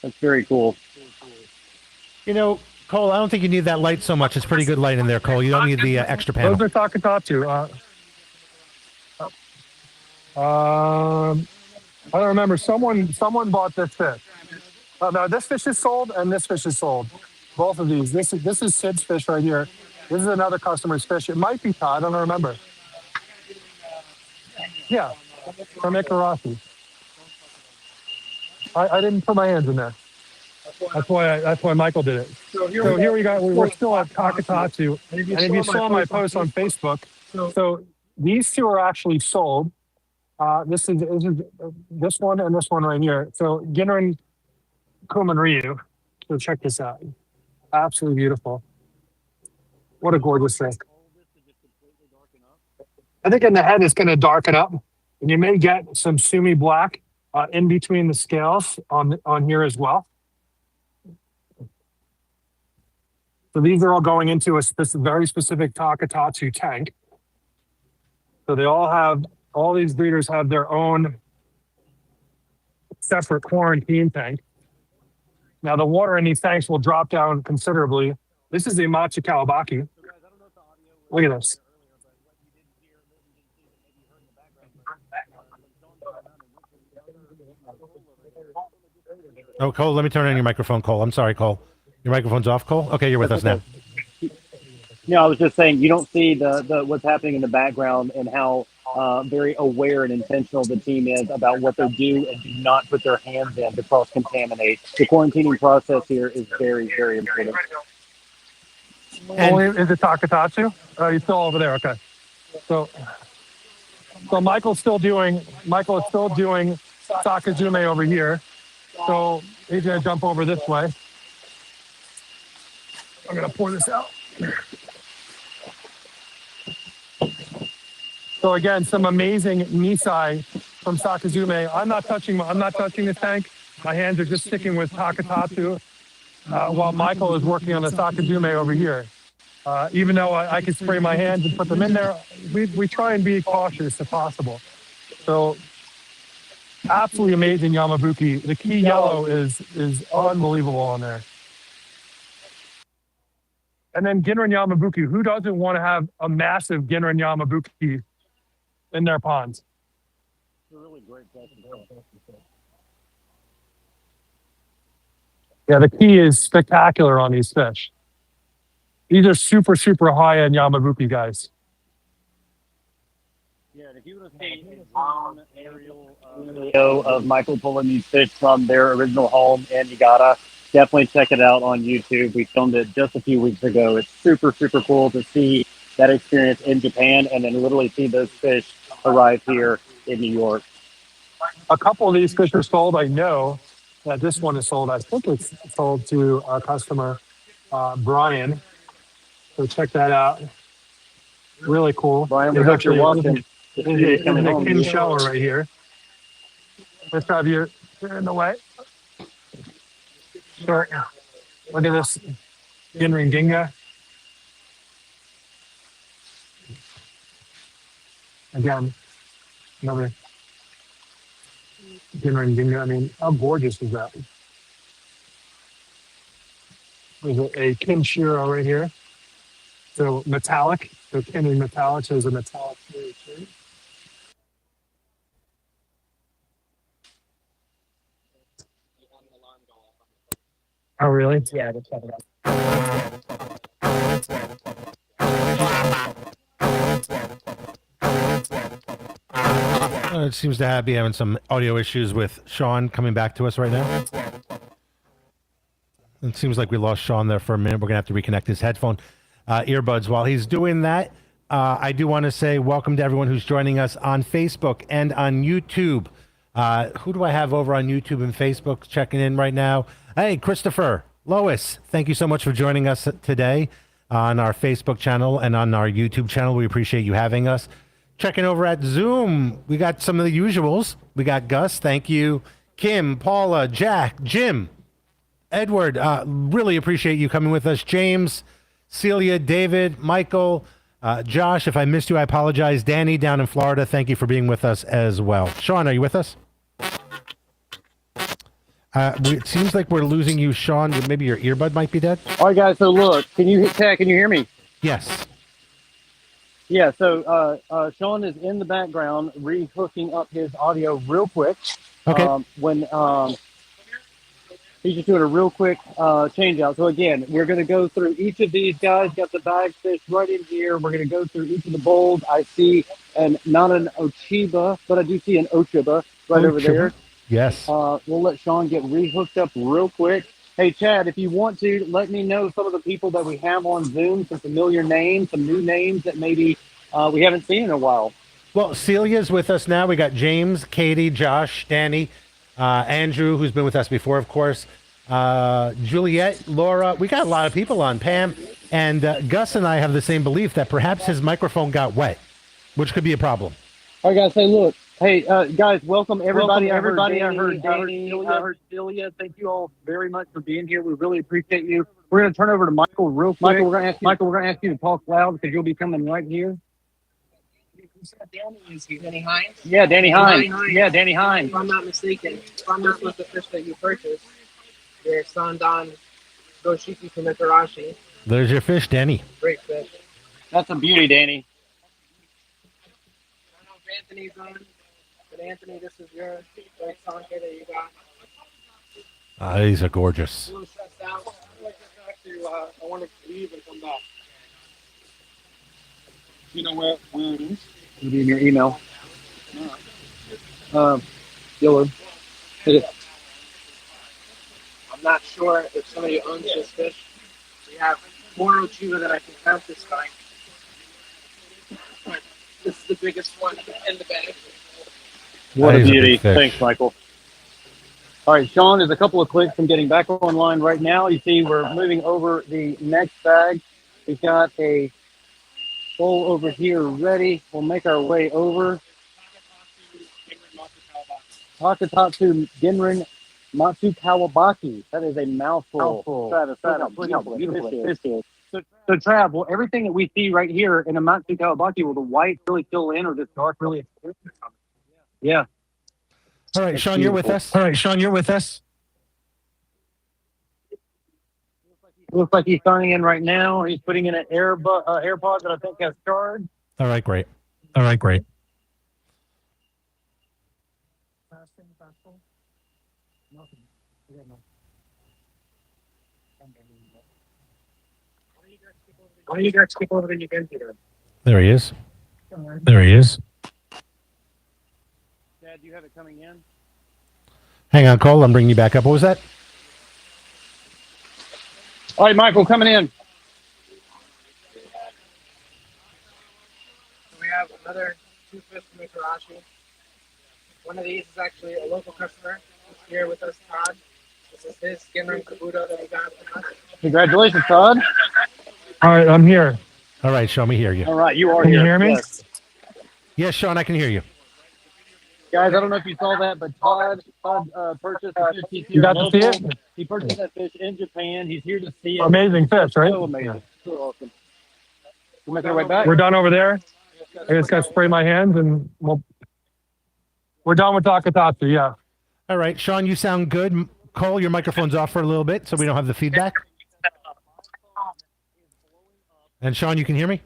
That's very cool. You know, Cole, I don't think you need that light so much. It's pretty good light in there, Cole. You don't need the extra panel. Those are Takatatsu. I don't remember. Someone bought this fish. No, this fish is sold and this fish is sold. Both of these. This is Sid's fish right here. This is another customer's fish. It might be Todd. I don't remember. Yeah, from Ikarashi. I didn't put my hands in there. That's why Michael did it. So here we go. We're still at Takatatsu. And if you saw my post on Facebook, so these two are actually sold. This is this one and this one right here. So Ginrin Kuman. So check this out. Absolutely beautiful. What a gorgeous thing. I think in the head it's going to darken up, and you may get some sumi black in between the scales on here as well. So these are all going into a very specific Takatatsu tank. So all these breeders have their own separate quarantine tank. Now the water in these tanks will drop down considerably. This is the Machi Kawabaki. Look at this. Oh, Cole, let me turn on your microphone, Cole. I'm sorry, Cole. Your microphone's off, Cole? Okay, you're with us now. No, I was just saying you don't see the what's happening in the background and how very aware and intentional the team is about what they do and do not put their hands in to cross-contaminate. The quarantining process here is very, very important. And is it Takatatsu? You're still over there. Okay. So Michael's still doing Sakazume over here. So he's gonna jump over this way. I'm gonna pour this out. So again, some amazing Nisai from Sakazume. I'm not touching the tank. My hands are just sticking with Takatatsu while Michael is working on the Sakazume over here. Even though I can spray my hands and put them in there, we try and be cautious if possible. So absolutely amazing Yamabuki. The key yellow is unbelievable on there. And then Ginran Yamabuki. Who doesn't want to have a massive Ginran Yamabuki in their ponds? It's a really great question. Yeah, the key is spectacular on these fish. These are super, super high-end Yamabuki guys. Yeah, and if you would have seen a drone aerial video of Michael pulling these fish from their original home in Niigata, definitely check it out on YouTube. We filmed it just a few weeks ago. It's super, super cool to see that experience in Japan and then literally see those fish arrive here in New York. A couple of these fish are sold. I know that this one is sold. I think it's sold to our customer, Brian. So check that out. Really cool. Brian, There's we're actually watching. a king sheller right here. Let's have you in the way. Sure. Look at this Ginran Ginga. Again, another Ginran Ginga. I mean, how gorgeous is that? There's a Kin Shiro right here. So metallic. So Kin is metallic. So there's a metallic here too. Oh, really? Yeah, just check it It seems to be having some audio issues with Sean coming back to us right now. It seems like we lost Sean there for a minute. We're going to have to reconnect his headphone earbuds. While he's doing that, I do want to say welcome to everyone who's joining us on Facebook and on YouTube. Who do I have over on YouTube and Facebook checking in right now? Hey, Christopher, Lois, thank you so much for joining us today on our Facebook channel and on our YouTube channel. We appreciate you having us. Checking over at Zoom, we got some of the usuals. We got Gus, thank you. Kim, Paula, Jack, Jim, Edward, really appreciate you coming with us. James, Celia, David, Michael, Josh, if I missed you, I apologize. Danny down in Florida, thank you for being with us as well. Sean, are you with us? It seems like we're losing you, Sean. Maybe your earbud might be dead. All right, guys. So look, can you hear me? Yes. Yeah. So Sean is in the background re-hooking up his audio real quick. Okay. He's just doing a real quick change out. So again, we're going to go through each of these guys. Got the bag fish right in here. We're going to go through each of the bowls. I see, and not an Ochiba, but I do see an Ochiba right over there. Yes. We'll let Sean get re-hooked up real quick. Hey, Chad, if you want to, let me know some of the people that we have on Zoom, some familiar names, some new names that maybe we haven't seen in a while. Well, Celia's with us now. We got James, Katie, Josh, Danny, Andrew, who's been with us before, of course, Juliet, Laura. We got a lot of people on, Pam. And Gus and I have the same belief that perhaps his microphone got wet, which could be a problem. All right, guys, say, look. Hey, guys, welcome everybody. I heard Danny, I heard Celia. Thank you all very much for being here. We really appreciate you. We're gonna turn over to Michael real quick. Michael, we're gonna ask you to talk loud because you'll be coming right here. Danny Hines? Yeah, Danny Hines. Hines. Yeah, Danny Hines. If I'm not mistaken, if I'm not was the fish that you purchased, your Sandan Goshiki from Ikarashi. There's your fish, Danny. Great fish. That's a beauty, Danny. I don't know if Anthony's on, but Anthony, this is your great sanke that you got. These are gorgeous. A little stressed out. Actually, I want to leave and come back. You know where it is? It'll be in your email. Yellow. Hit it. I'm not sure if somebody owns this fish. We have more Ochiba that I can count this time. This is the biggest one in the bag. What That a is a beauty. big fish. Thanks, Michael. All right, Sean is a couple of clicks from getting back online right now. You see we're moving over the next bag. We've got a bowl over here ready. We'll make our way over. Takatatsu Genrin Matsu Kawabaki. That is a mouthful. Travis, look how beautiful that fish is. So, Trav, will everything that we see right here in a Matsu Kawabaki, will the white really fill in or this dark really? Yeah. All right, That's Sean, you're with beautiful. us. Looks like he's signing in right now. He's putting in an AirPod that I think has charge. All right, great. Why do you guys skip over the Yagenji then? There he is. Dad, do you have it coming in? Hang on, Cole. I'm bringing you back up. What was that? All right, Michael, coming in. We have another two fish from Ikarashi. One of these is actually a local customer who's here with us, Todd. This is his Genrin Kabuto that we got from us. Congratulations, Todd. All right, I'm here. All right, show me hear you. All right, you are Can here. you hear me? Yes. Yes, Sean, I can hear you. Guys, I don't know if you saw that, but Todd purchased a fish. He's You here got to see local. it? He purchased that fish in Japan. He's here to see it. Amazing fish, right? So amazing. So awesome. We'll make our way back. We're done over there. I just got to spray my hands and we're done with Takatatsu, yeah. All right, Sean, you sound good. Cole, your microphone's off for a little bit so we don't have the feedback. And Sean, you can hear me?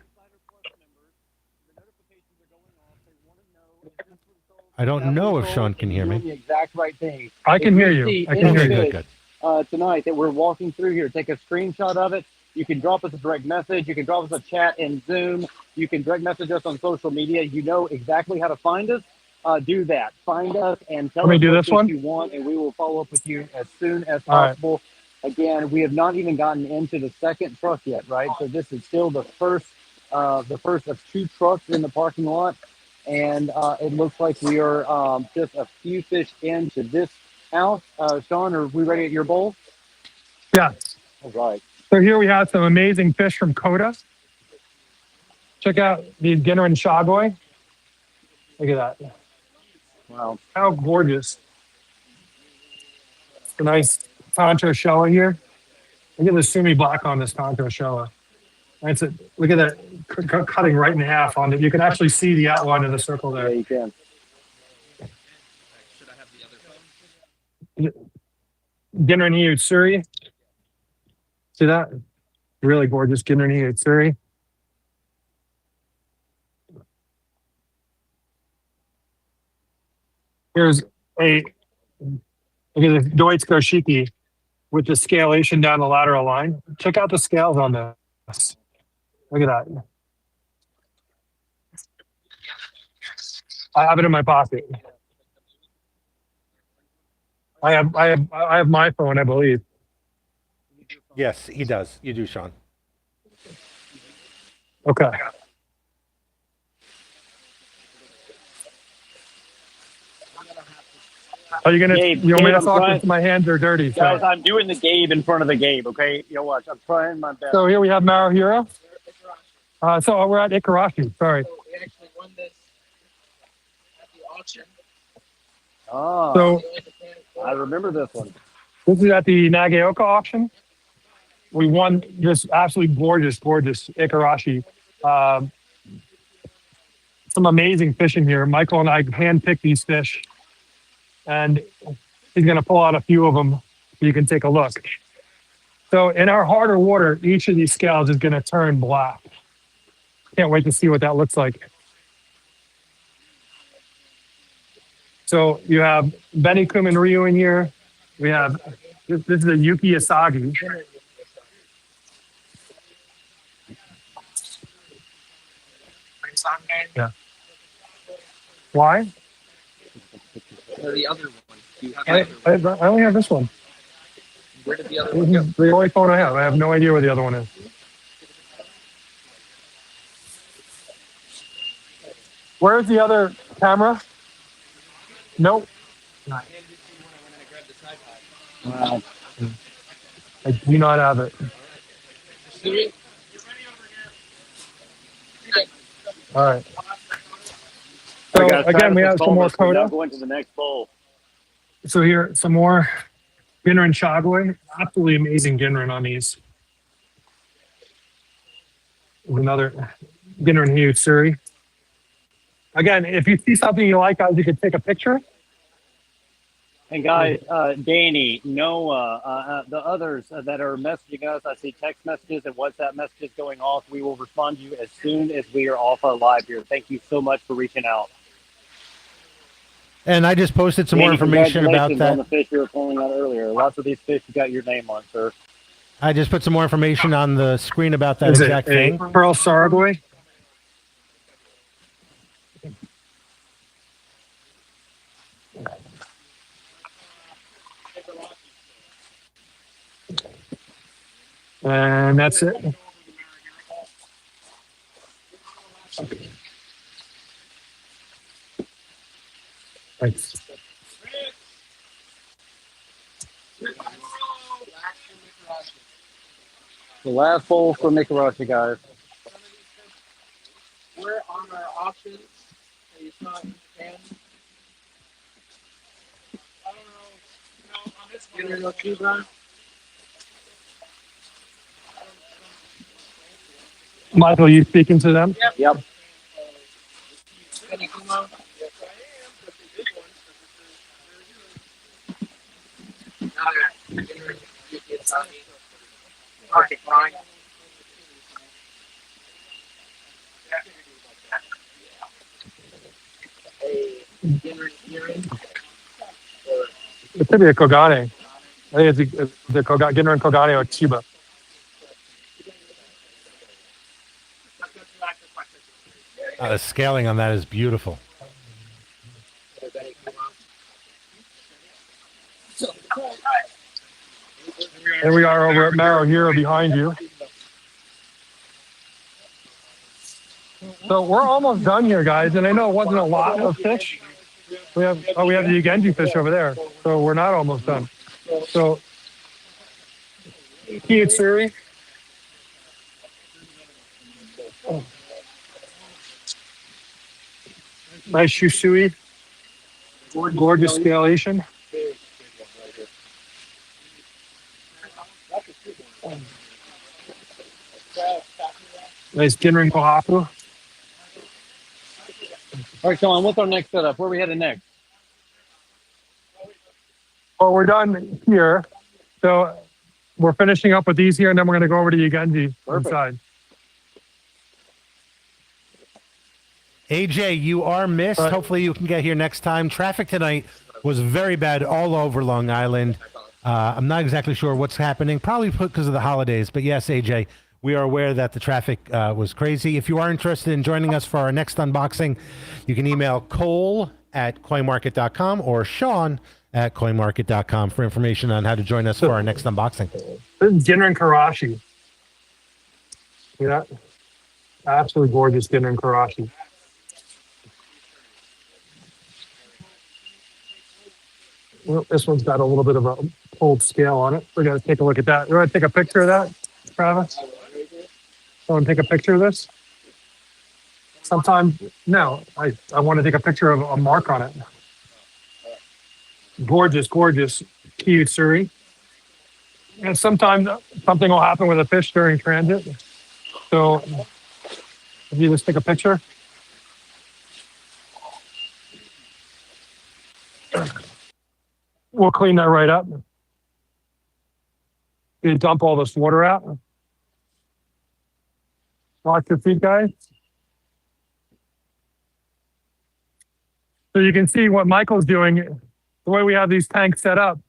I don't know if Sean can hear Doing me. the exact right thing. I can hear you. See I can hear you. Good. Tonight that we're walking through here, take a screenshot of it. You can drop us a direct message. You can drop us a chat in Zoom. You can direct message us on social media. You know exactly how to find us. Do that. Find us and tell Let me us do what this fish one. you want, and we will follow up with you as soon as All right. possible. Again, we have not even gotten into the second truck yet, right? So this is still the first of two trucks in the parking lot, and it looks like we are just a few fish into this house. Sean, are we ready at your bowl? Yeah. All right. So here we have some amazing fish from Koda. Check out these Genrin Shagoi. Look at that. Wow. How gorgeous. A nice Tanto Showa here. Look at the Sumi Black on this Tanto Showa. Look at that cutting right in half on it. You can actually see the outline of the circle Yeah, there. you can. Genrin Utsuri. See that? Really gorgeous Genrin Utsuri. Here's look at the Deutsch Goshiki with the scalation down the lateral line. Check out the scales on this. Look at that. I have it in my pocket. I have my phone, I believe. Yes, he does. You do, Sean. Okay. Are you gonna? Gabe, you want me to I'm talk? trying- My hands are dirty. So. Guys, I'm doing the Gabe in front of the Gabe, okay? You know what? I'm trying my best. So here we have Maruhiro. So we're at Ikarashi. Sorry. So we actually won this at the auction. Oh, So I remember this one. this is at the Nagaoka auction. we won this absolutely gorgeous Ikarashi. Some amazing fishing here. Michael and I handpicked these fish, and he's going to pull out a few of them so you can take a look. So in our harder water, each of these scales is going to turn black. Can't wait to see what that looks like. So you have Benikum and Ryu in here. We have, this is a Yuki Asagi. Yeah. Why? Or the other one. Do you have I only have this one. Where did the other This one go? is the only phone I have. I have no idea where the other one is. Where's the other camera? Nope. Wow. I do not have it. All right. So All right, guys, again, Travis we has have some told more us we're now Koda. going to the next bowl. So here, some more Ginrin Chagoi. Absolutely amazing Ginrin on these. Another Ginrin Hyutsuri. Again, if you see something you like, guys, you can take a picture. And guys, Danny, Noah, the others that are messaging us, I see text messages and WhatsApp messages going off. We will respond to you as soon as we are off live here. Thank you so much for reaching out. And I just posted some Danny, more information about congratulations that. on the fish you were pulling out earlier. Lots of these fish you got your name on, sir. I just put some more information on the screen about that Is it exact a thing. Pearl Saragoi? And that's it. Thanks. The last bowl for Ikarashi, guys. We're on our options. So you saw it in Japan. I don't know. No, on this one. Ginrin no Chuba. Michael, you speaking to them? Yep. Benikumo. Another Ginrin Yuki Asagi. Arctic Line. Ginrin Kirin. It could be a Kogane. I think it's the Ginrin Kogane or Chiba. The scaling on that is beautiful. Here we are over at Maruhiro behind you. So we're almost done here, guys. And I know it wasn't a lot of fish. We have the Yagenji fish over there. So we're not almost done. So Hyutsuri. Nice Shusui. Gorgeous scalation. Nice Ginrin Kohaku. All right, Sean, what's our next setup? Where are we headed next? Well, we're done here. So we're finishing up with these here, and then we're going to go over to Yagenji inside. AJ, you are missed. Hopefully you can get here next time. Traffic tonight was very bad all over Long Island. I'm not exactly sure what's happening, probably because of the holidays. But yes, AJ, we are aware that the traffic was crazy. If you are interested in joining us for our next unboxing, you can email Cole@coinmarket.com or Sean@coinmarket.com for information on how to join us for our next unboxing. This is Ginrin Karashi. See that? Absolutely gorgeous Ginrin Karashi. Well, this one's got a little bit of a pulled scale on it. We're going to take a look at that. You want to take a picture of that, Travis? Someone take a picture of this? Sometime, no, I want to take a picture of a mark on it. Gorgeous, gorgeous Hyutsuri. And sometimes something will happen with a fish during transit. So if you just take a picture. We'll clean that right up. You dump all this water out. Watch your feet, guys. So you can see what Michael's doing. The way we have these tanks set up,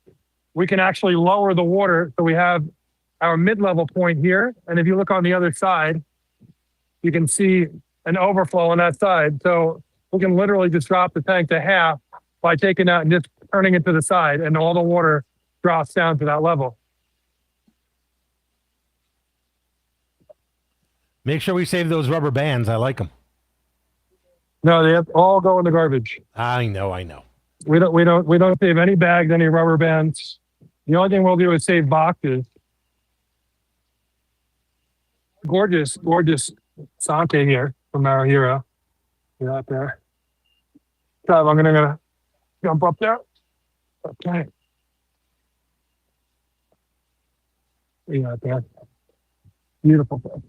we can actually lower the water. So we have our mid-level point here. And if you look on the other side, you can see an overflow on that side. So we can literally just drop the tank to half by taking out and just turning it to the side, and all the water drops down to that level. Make sure we save those rubber bands. I like them. No, they have all go in the garbage. I know. We don't save any bags, any rubber bands. The only thing we'll do is save boxes. Gorgeous sake here from Maruhiro. Get out there. So I'm gonna jump up there. Okay. You out there. Beautiful place.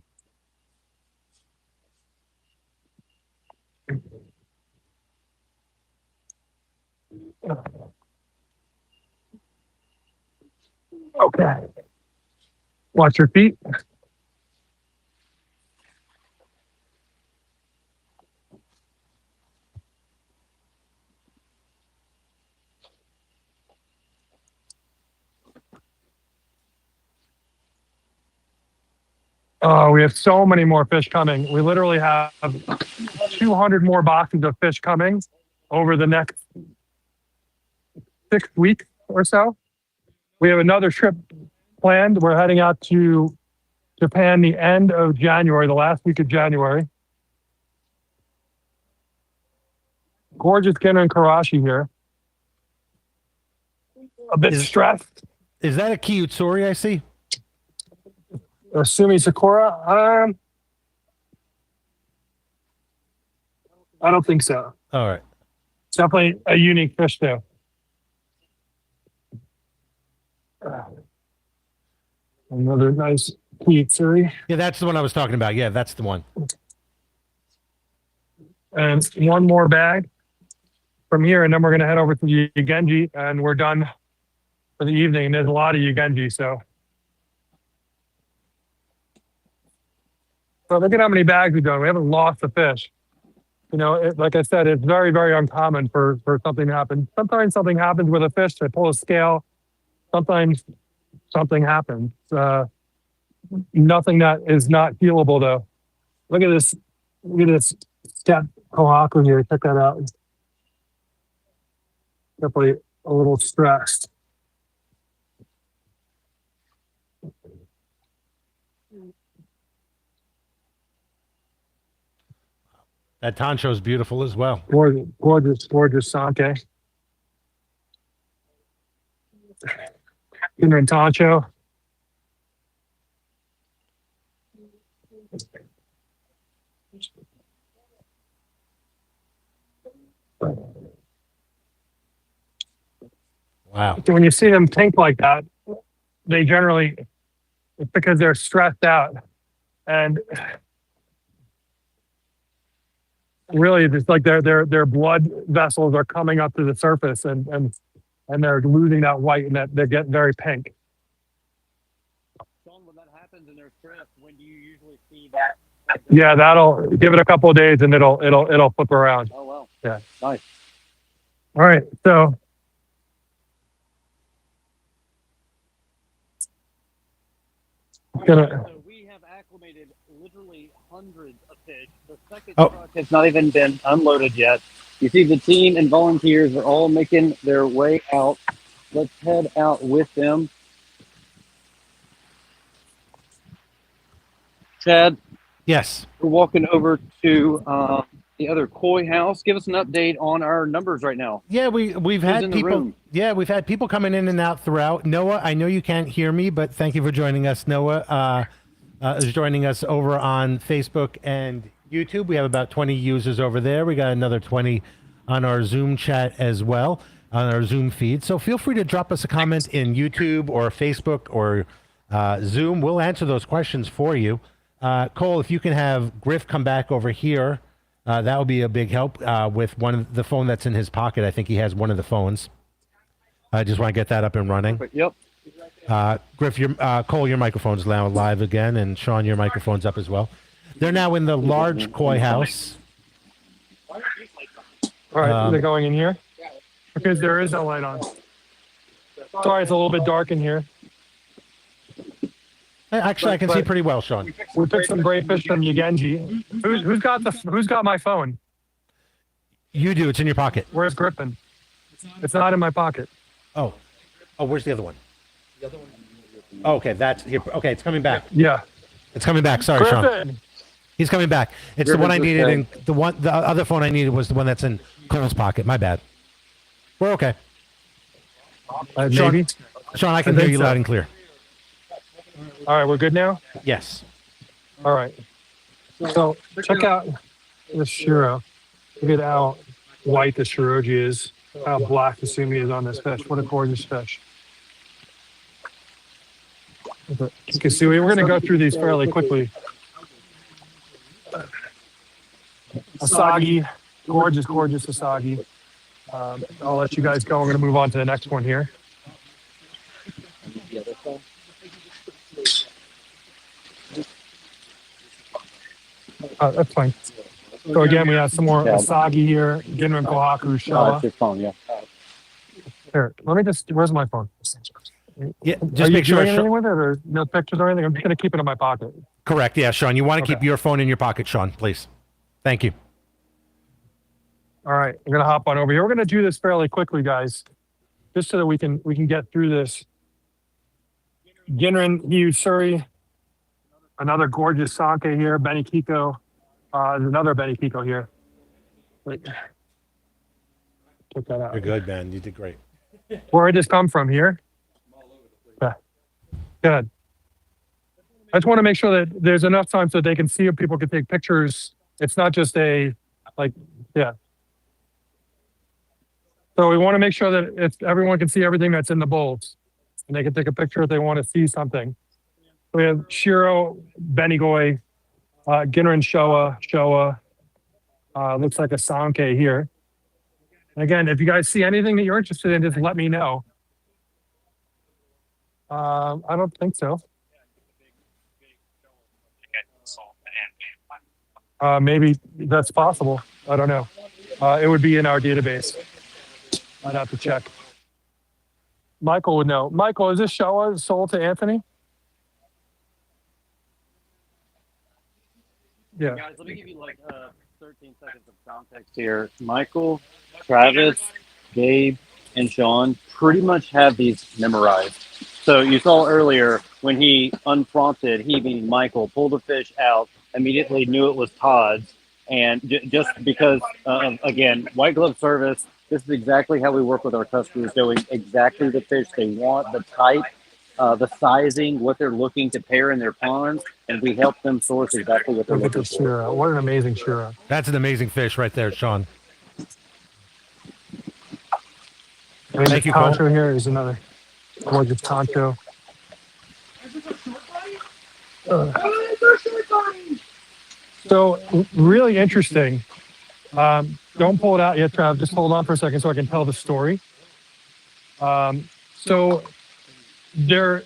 Okay. Watch your feet. Oh, we have so many more fish coming. We literally have 200 more boxes of fish coming over the next 6 weeks or so. We have another trip planned. We're heading out to Japan the end of January, the last week of January. Gorgeous dinner in Ikarashi here. A bit stressed. Is that a Kiyutsuri I see? Sumi Sakura? I don't think so. All right. It's definitely a unique fish though. Another nice Kiyutsuri. Yeah, that's the one I was talking about. Yeah, that's the one. And one more bag from here, and then we're going to head over to Yagenji, and we're done for the evening. There's a lot of Yagenji, so look at how many bags we've done. We haven't lost a fish. You know, like I said, it's very, very uncommon for something to happen. Sometimes something happens with a fish. They pull a scale. Sometimes something happens. Nothing that is not healable, though. Look at this. Look at this step Kawakami here. Check that out. Definitely a little stressed. That tancho is beautiful as well. Gorgeous sake. Dinner and tancho. Wow. So when you see them pink like that, they generally, it's because they're stressed out. And really, it's like their blood vessels are coming up to the surface, and they're losing that white, and that they're getting very pink. Sean, when that happens and they're stressed, when do you usually see that? Yeah, that'll give it a couple of days, and it'll flip around. Oh wow. Yeah. Nice. All right, so So we have acclimated literally hundreds of fish. The second truck has not even been unloaded yet. You see the team and volunteers are all making their way out. Let's head out with them. Chad, Yes. we're walking over to the other koi house. Give us an update on our numbers right now. Yeah, we've had in the people. room? Yeah, we've had people coming in and out throughout. Noah, I know you can't hear me, but thank you for joining us. Noah is joining us over on Facebook and YouTube. We have about 20 users over there. We got another 20 on our Zoom chat as well. on our Zoom feed. So feel free to drop us a comment in YouTube or Facebook or Zoom. We'll answer those questions for you. Cole, if you can have Griff come back over here, that would be a big help with the phone that's in his pocket. I think he has one of the phones. I just want to get that up and running. Yep. Griff, Cole, your microphone's now live again, and Sean, your microphone's up as well. They're now in the large koi house. All right, they're going in here because there is no light on. Sorry, it's a little bit dark in here. Actually, I can see pretty well, Sean. We picked some great fish from Yagenji. Who's got my phone? You do. It's in your pocket. Where's Griffin? It's not in my pocket. Oh, where's the other one? Oh, okay, that's here. Okay, it's coming back. Yeah, it's coming back. Sorry, Griffin. Sean. He's coming back. It's the one I needed, and the other phone I needed was the one that's in Cole's pocket. My bad. We're okay. Maybe. Sean, I can hear you loud and clear. All right, we're good now? Yes. All right. So check out the Shiro. Look at how white the Shiroji is, how black the Sumi is on this fish. What a gorgeous fish. Okay, so we're going to go through these fairly quickly. Asagi, gorgeous, gorgeous Asagi. I'll let you guys go. We're going to move on to the next one here. That's fine. So again, we have some more Asagi here. Ginrin Kohaku, Showa. Your phone, yeah. Here, let me just. Where's my phone? Yeah, Are just you make sure. doing anything with it, or no pictures or anything? I'm just gonna keep it in my pocket. Correct. Yeah, Sean. You want to keep your phone in your pocket, Sean, please. Thank you. All right, I'm gonna hop on over here. We're gonna do this fairly quickly, guys, just so that we can get through this. Ginrin Hyusuri, another gorgeous Sanke here. Benny Kiko, there's another Benny Kiko here. Wait. Check that out. You're good, man. You did great. Where did this come from here? Yeah. Good. I just want to make sure that there's enough time so they can see if people can take pictures. It's not just yeah. So we want to make sure that everyone can see everything that's in the bowls, and they can take a picture if they want to see something. We have Shiro, Benigoi, Ginrin Showa. Looks like a Sanke here. And again, if you guys see anything that you're interested in, just let me know. I don't think so. Maybe that's possible. I don't know. It would be in our database. I'd have to check. Michael would know. Michael, is this Showa sold to Anthony? Yeah. Guys, let me give you 13 seconds of context here. Michael, Travis, Gabe, and Sean pretty much have these memorized. So you saw earlier when he unprompted, he meaning Michael, pulled a fish out, immediately knew it was Todd's. And just because, again, white glove service, this is exactly how we work with our customers, doing exactly the fish they want, the type, the sizing, what they're looking to pair in their ponds, and we help them source exactly what they're looking for. Shiro. What an amazing Shiro. That's an amazing fish right there, Sean. Thank you, Concho. Here is another gorgeous Concho. So really interesting. Don't pull it out yet, Trav. Just hold on for a second so I can tell the story. So there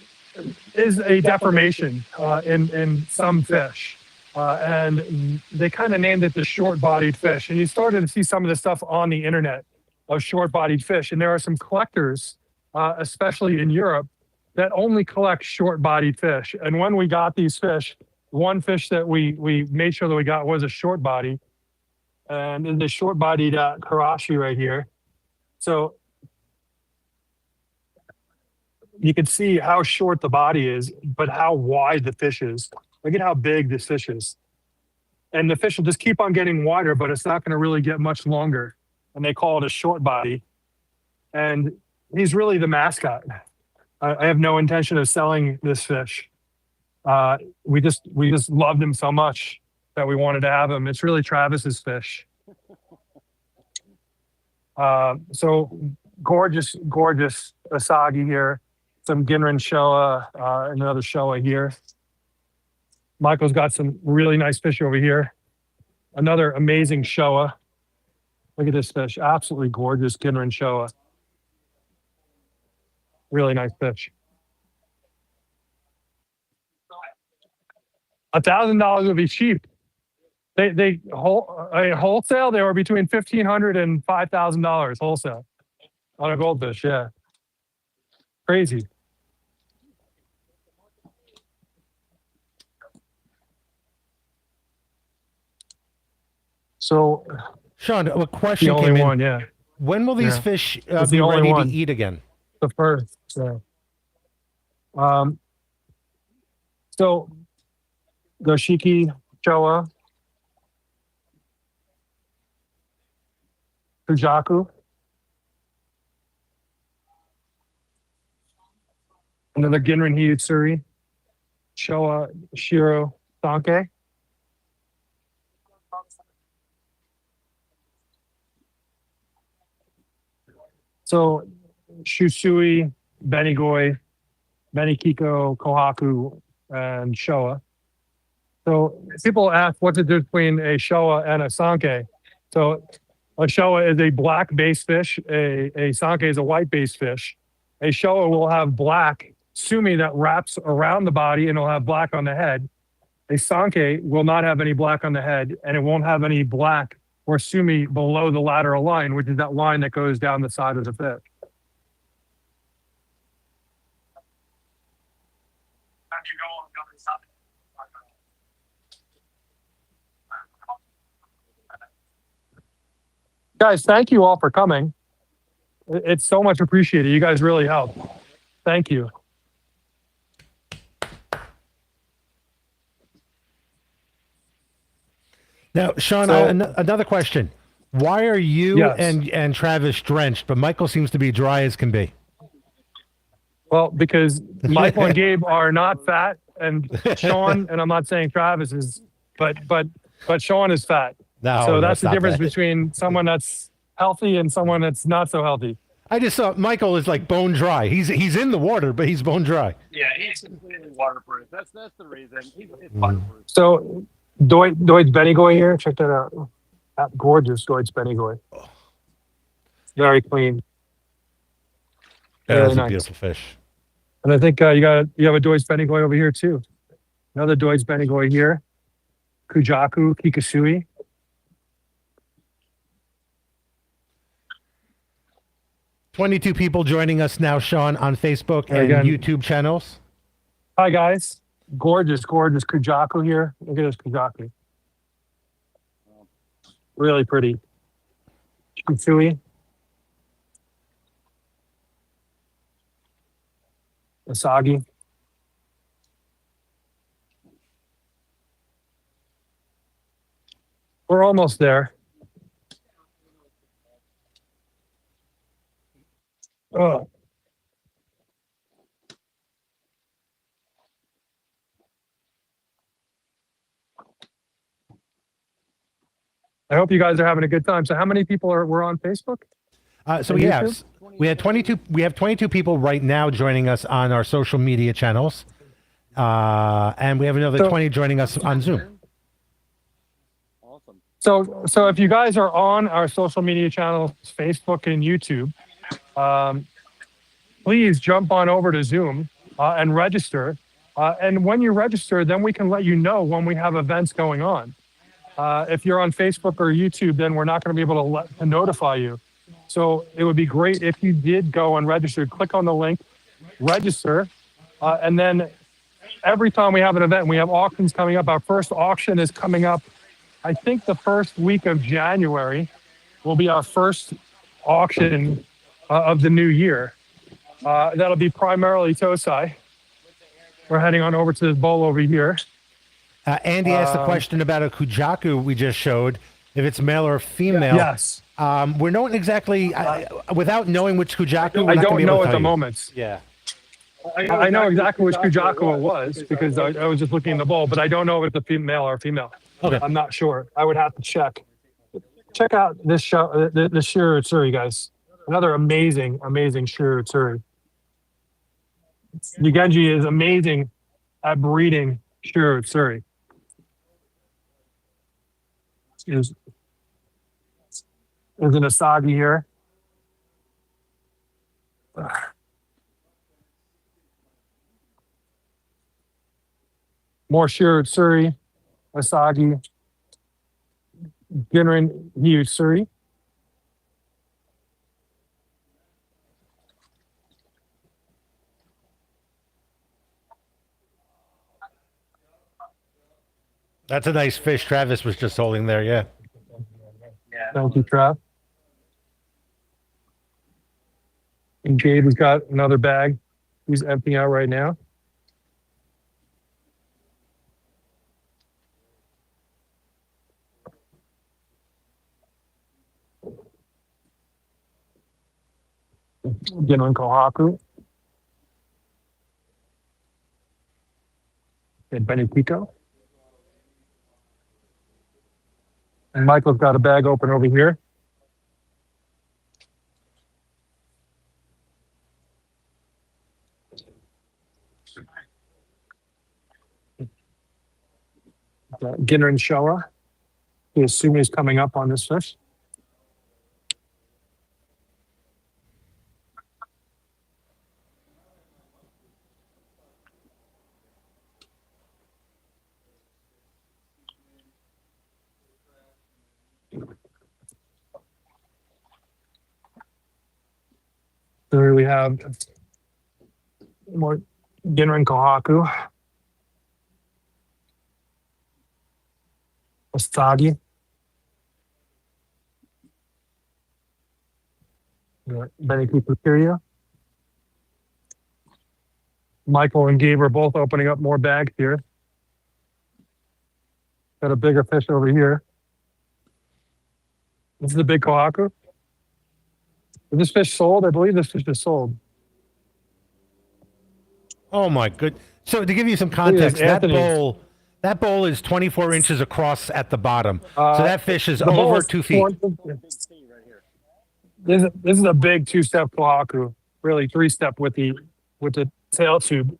is a deformation in some fish. And they kind of named it the short-bodied fish. And you started to see some of the stuff on the internet of short-bodied fish. And there are some collectors, especially in Europe, that only collect short-bodied fish. And when we got these fish, one fish that we made sure that we got was a short body. And in the short-bodied Ikarashi right here. So you can see how short the body is, but how wide the fish is. Look at how big this fish is. And the fish will just keep on getting wider, but it's not going to really get much longer. And they call it a short body. And he's really the mascot. I have no intention of selling this fish. We just loved him so much that we wanted to have him. It's really Travis's fish. So gorgeous, gorgeous Asagi here. Some Ginrin Showa, and another Showa here. Michael's got some really nice fish over here. Another amazing Showa. Look at this fish. Absolutely gorgeous Ginrin Showa. Really nice fish. $1,000 would be cheap. Wholesale, they were between $1,500 and $5,000 wholesale on a goldfish. Yeah. Crazy. So Sean, a question the only came in. one, yeah. When will these Yeah. fish It's be the only ready one. to eat again? The first. So the Shiki Showa, Fujaku, and then the Ginrin Hiyutsuri, Showa Shiro Sanke. So Shusui, Benigoi, Benikiko, Kohaku, and Showa. So people ask what's the difference between a Showa and a Sanke. So a Showa is a black base fish. A Sanke is a white base fish. A Showa will have black sumi that wraps around the body and it'll have black on the head. A Sanke will not have any black on the head and it won't have any black or sumi below the lateral line, which is that line that goes down the side of the fish. Guys, thank you all for coming. It's so much appreciated. You guys really help. Thank you. Now, Sean, So- another question. Why are you Yes. and Travis drenched, but Michael seems to be dry as can be? Well, because Michael and Gabe are not fat, and Sean, and I'm not saying Travis is, but Sean is fat. No, So that's the not difference that. between someone that's healthy and someone that's not so healthy. I just thought Michael is like bone dry. He's in the water, but he's bone dry. Yeah, he's completely waterproof. That's the reason. It's waterproof. So Deutsch Benigoi here, check that out. That gorgeous Deutsch Benigoi. Very clean. Yeah, Very that's a nice. beautiful fish. And I think you have a Deutsch Benigoi over here too. Another Deutsch Benigoi here. Kujaku Kikasui. $22 people joining us now, Sean, on Facebook and Again. YouTube channels. Hi guys. Gorgeous, gorgeous Kujaku here. Look at this Kujaku. Really pretty. Kitsui. Asagi. We're almost there. Oh. I hope you guys are having a good time. So how many people were on Facebook? So And we YouTube? have 22 people right now joining us on our social media channels. And we have another So- 20 joining us on Zoom. Awesome. So if you guys are on our social media channels, Facebook and YouTube, please jump on over to Zoom and register. And when you register, then we can let you know when we have events going on. If you're on Facebook or YouTube, then we're not going to be able to notify you. So it would be great if you did go and register. Click on the link, register, and then every time we have an event, we have auctions coming up. Our first auction is coming up, I think the first week of January will be our first auction of the new year. That'll be primarily Tosai. We're heading on over to this bowl over here. Andy asked a question about a Kujaku we just showed, if it's male or female. Yes. We're not exactly, without knowing which Kujaku, we're I not gonna don't be able know to at tell the you. moment. Yeah. I know exactly which Kujaku it was because I was just looking in the bowl, but I don't know if it's a male or female. Okay. I'm not sure. I would have to check. Check out this show, this Shiro Tsuri, guys. Another amazing, amazing shirtsuri. Yagenji is amazing at breeding shirtsuri. There's an Asagi here. More shirtsuri, Asagi, Ginrin Hyutsuri. That's a nice fish Travis was just holding there, yeah. Thank you, Trav. And Gabe has got another bag he's emptying out right now. Again on Kohaku. And Benedito. And Michael's got a bag open over here. Ginner and Showa. We assume he's coming up on this fish. There we have more Ginrin Kohaku. Asagi. Beneki Pukiria. Michael and Gabe are both opening up more bags here. Got a bigger fish over here. This is a big Kohaku. Is this fish sold? I believe this fish is sold. Oh my good. So to give you some context, that Anthony's. bowl is 24 inches across at the bottom. So that fish is over 2 feet. This is a big 2-step Kohaku, really 3-step with the tail tube.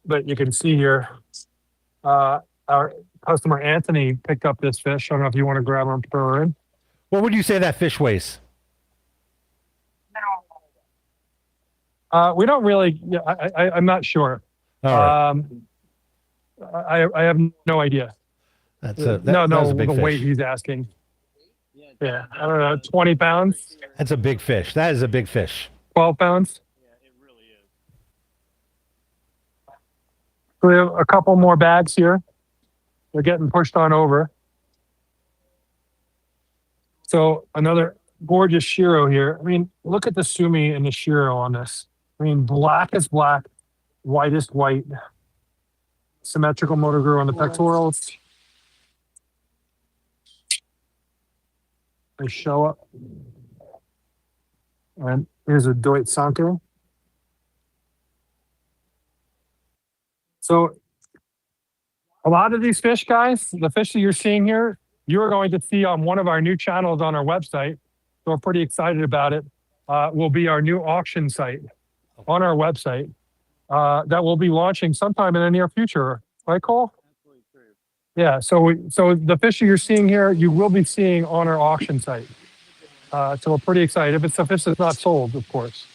But you can see here, our customer Anthony picked up this fish. I don't know if you want to grab her and throw her in. What would you say that fish weighs? We don't really. Yeah, I'm not sure. All right. I have no idea. That's No, a big the fish. weight he's asking. Yeah, I don't know, 20 pounds, That's a big fish. That is a big fish. 12 pounds. So we have a couple more bags here. They're getting pushed on over. So another gorgeous Shiro here. I mean, look at the Sumi and the Shiro on this. I mean, black is black, white is white. Symmetrical motor grue on the pectorals. They show up. And here's a Doit Sanke. So a lot of these fish, guys, the fish that you're seeing here, you're going to see on one of our new channels on our website. So we're pretty excited about it. Will be our new auction site on our website that will be launching sometime in the near future. Right, Cole? Absolutely true. Yeah. So the fish that you're seeing here, you will be seeing on our auction site. So we're pretty excited. If it's a fish that's not sold, of course.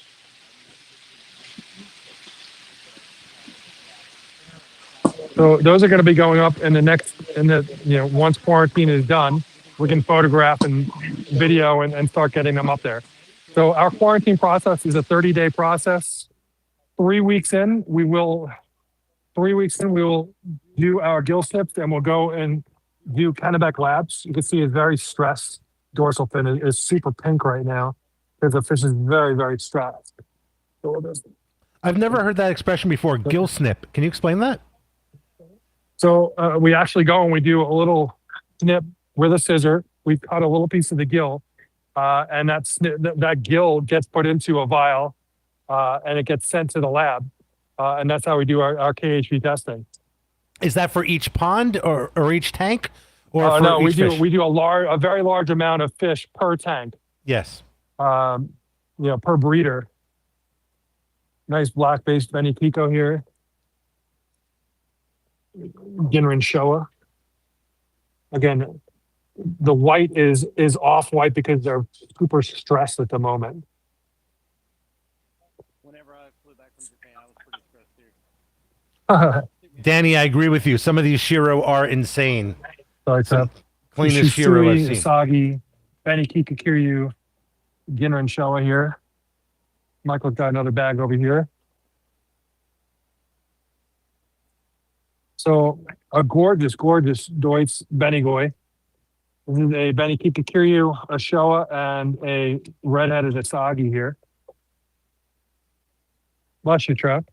So those are going to be going up in the once quarantine is done, we can photograph and video and start getting them up there. So our quarantine process is a 30-day process. 3 weeks in, we will do our gill snips and we'll go and do Kennebec labs. You can see it's very stressed. Dorsal fin is super pink right now because the fish is very, very stressed. I've never heard that expression before. Gill snip. Can you explain that? So we actually go and we do a little snip with a scissor. We cut a little piece of the gill, and that gill gets put into a vial, and it gets sent to the lab, and that's how we do our KHV testing. Is that for each pond or each tank, or for no, each fish? we do a very large amount of fish per tank. Yes. per breeder. Nice black-based Benny Pico here. Ginrin Showa. Again, the white is off-white because they're super stressed at the moment. Whenever I flew back from Japan, I was pretty stressed too. Danny, I agree with you. Some of these Shiro are insane. So it's Some cleanest Shiro I've seen. Usagi, Benny Kikakiryu, Ginrin Showa here. Michael's got another bag over here. So a gorgeous, gorgeous Deutsch Benigoi. This is a Benny Kikakiryu, a Showa, and a red-headed Usagi here. Bless you, Trev.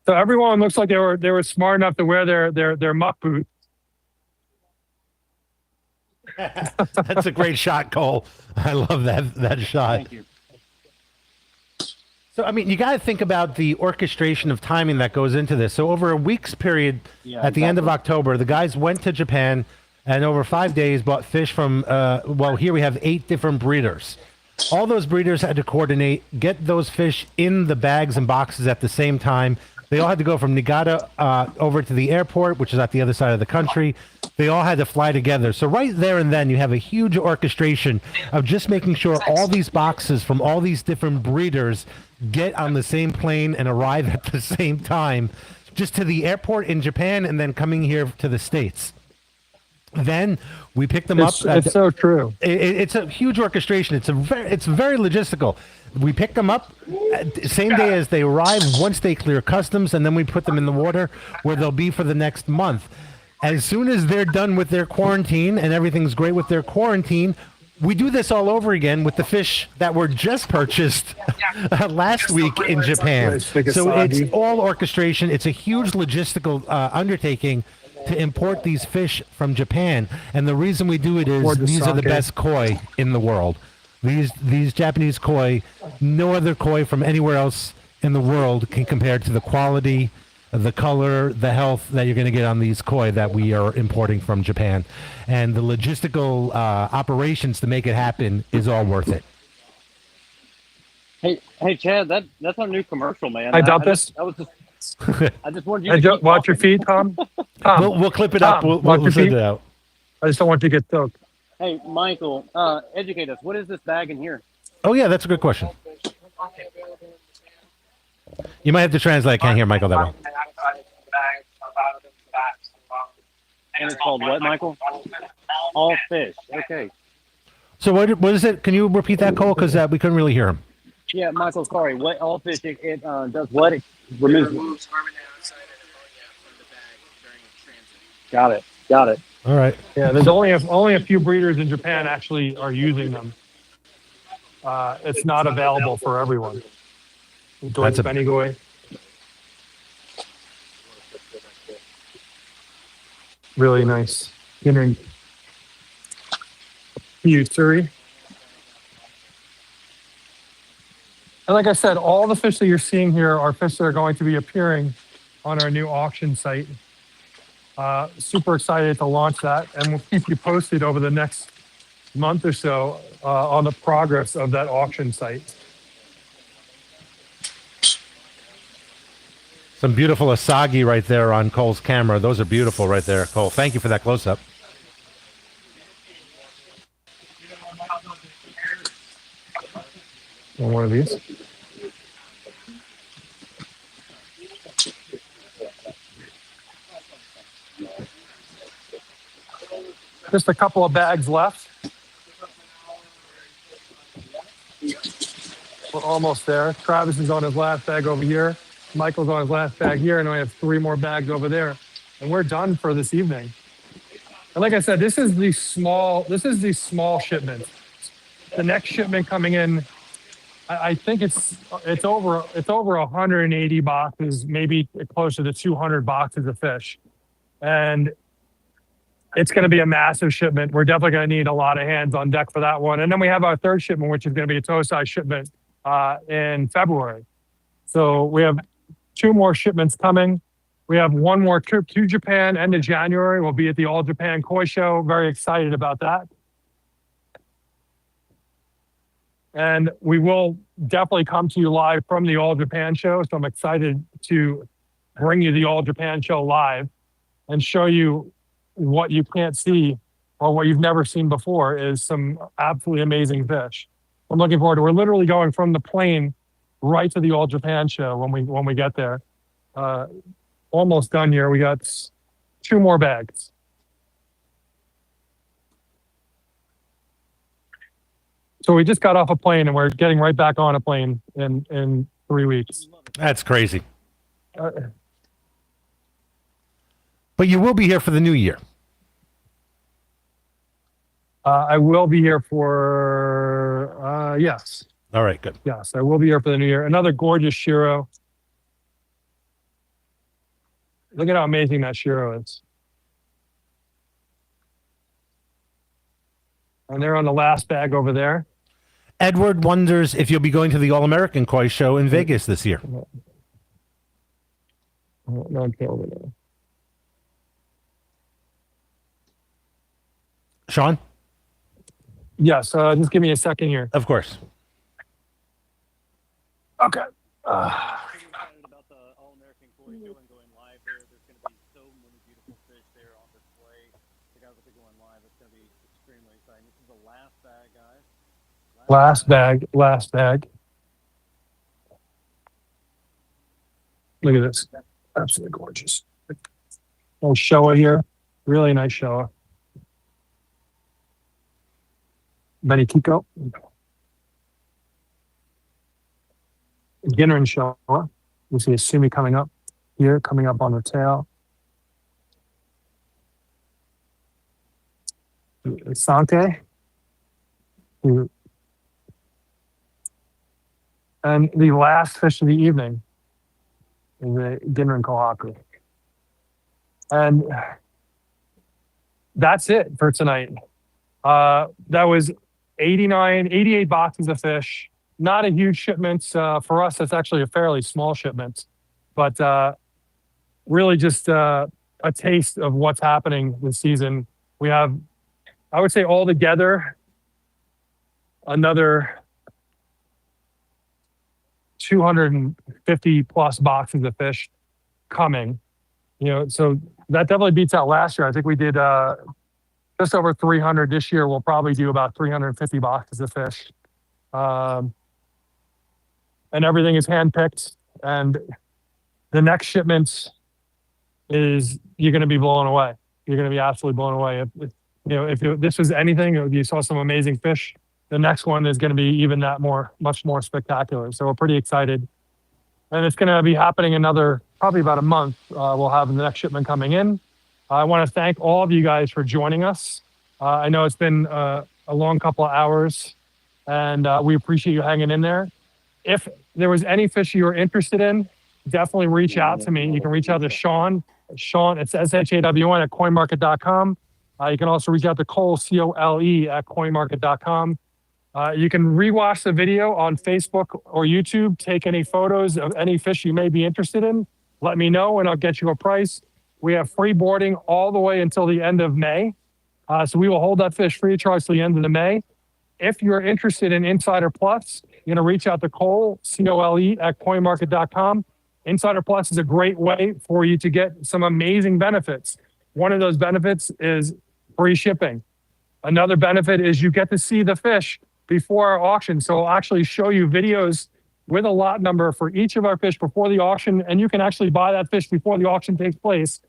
So everyone looks like they were smart enough to wear their muck boots. That's a great shot, Cole. I love that shot. Thank you. So, I mean, you got to think about the orchestration of timing that goes into this. So, over a week's period, at the end of October, the guys went to Japan and over 5 days bought fish from, here we have 8 different breeders. All those breeders had to coordinate, get those fish in the bags and boxes at the same time. They all had to go from Niigata over to the airport, which is at the other side of the country. They all had to fly together. So right there and then, you have a huge orchestration of just making sure all these boxes from all these different breeders get on the same plane and arrive at the same time, just to the airport in Japan and then coming here to the States. Then we pick them up. It's so true. It's a huge orchestration. It's very logistical. We pick them up same day as they arrive, once they clear customs, and then we put them in the water where they'll be for the next month. As soon as they're done with their quarantine and everything's great with their quarantine, we do this all over again with the fish that were just purchased last week in Japan. So it's all orchestration. It's a huge logistical undertaking to import these fish from Japan. And the reason we do it is these are the best koi in the world. These Japanese koi, no other koi from anywhere else in the world can compare to the quality, the color, the health that you're going to get on these koi that we are importing from Japan. And the logistical operations to make it happen is all worth it. Hey, Chad, that's our new commercial, man. I doubt this. I just wanted you to watch your feet, Tom. We'll clip it up. We'll send it out. I just don't want you to get soaked. Hey, Michael, educate us. What is this bag in here? Oh, yeah, that's a good question. You might have to translate. I can't hear Michael that well. And it's called what, Michael? All fish. Okay. So what is it? Can you repeat that, Cole? Because we couldn't really hear him. Yeah, Michael, sorry. What all fish, it does what? It removes carbon dioxide and ammonia from the bag during transit. Got it. All right. Yeah, there's only a few breeders in Japan actually are using them. It's not available for everyone. That's a Benigoi. Really nice. Ginrin Yusuri. And like I said, all the fish that you're seeing here are fish that are going to be appearing on our new auction site. Super excited to launch that, and we'll keep you posted over the next month or so on the progress of that auction site. Some beautiful Asagi right there on Cole's camera. Those are beautiful right there, Cole. Thank you for that close-up. One of these. Just a couple of bags left. We're almost there. Travis is on his last bag over here. Michael's on his last bag here, and I have 3 more bags over there. And we're done for this evening. And like I said, this is the small shipment. The next shipment coming in, I think it's over 180 boxes, maybe closer to 200 boxes of fish. And it's going to be a massive shipment. We're definitely going to need a lot of hands on deck for that one. And then we have our third shipment, which is going to be a toe-size shipment in February. So we have 2 more shipments coming. We have one more trip to Japan, end of January. We'll be at the All Japan Koi Show. Very excited about that. And we will definitely come to you live from the All Japan Show. So I'm excited to bring you the All Japan Show live and show you what you can't see or what you've never seen before is some absolutely amazing fish. I'm looking forward to it. We're literally going from the plane right to the All Japan Show when we get there. Almost done here. We got 2 more bags. So we just got off a plane and we're getting right back on a plane in 3 weeks. That's crazy. But you will be here for the new year. I will be here for, yes. All right, good. Yes, I will be here for the new year. Another gorgeous Shiro. Look at how amazing that Shiro is. And they're on the last bag over there. Edward wonders if you'll be going to the All-American Koi Show in Vegas this year. Okay, over there. Sean? Yes, just give me a second here. Of course. Okay. Pretty excited about the All-American Koi Show and going live there. There's going to be so many beautiful fish there on display. The guys will be going live. It's going to be extremely exciting. This is the last bag, guys. Last bag. Look at this. Absolutely gorgeous. Oh, Showa here. Really nice Showa. Benny Kiko. Beginner and Showa. You see a Sumi coming up here, coming up on the tail. Sante. And the last fish of the evening is the Ginrin Kohaku. And that's it for tonight. That was 88 boxes of fish. Not a huge shipment. For us, that's actually a fairly small shipment. But really just a taste of what's happening this season. We have, I would say all together, another 250 plus boxes of fish coming. So that definitely beats out last year. I think we did just over 300. This year we'll probably do about 350 boxes of fish. And everything is handpicked. And the next shipment is, you're going to be blown away. You're going to be absolutely blown away. If this was anything, you saw some amazing fish. The next one is going to be even much more spectacular. So we're pretty excited. And it's going to be happening probably about a month. We'll have the next shipment coming in. I want to thank all of you guys for joining us. I know it's been a long couple of hours, and we appreciate you hanging in there. If there was any fish you were interested in, definitely reach out to me. You can reach out to Sean. Sean, it's SHAWN at coinmarket.com. You can also reach out to Cole, COLE at coinmarket.com. You can rewatch the video on Facebook or YouTube. Take any photos of any fish you may be interested in. Let me know and I'll get you a price. We have free boarding all the way until the end of May. So we will hold that fish free of charge till the end of the May. If you're interested in Insider Plus, you're going to reach out to Cole, COLE at coinmarket.com. Insider Plus is a great way for you to get some amazing benefits. One of those benefits is free shipping. Another benefit is you get to see the fish before our auction. So I'll actually show you videos with a lot number for each of our fish before the auction. And you can actually buy that fish before the auction takes place.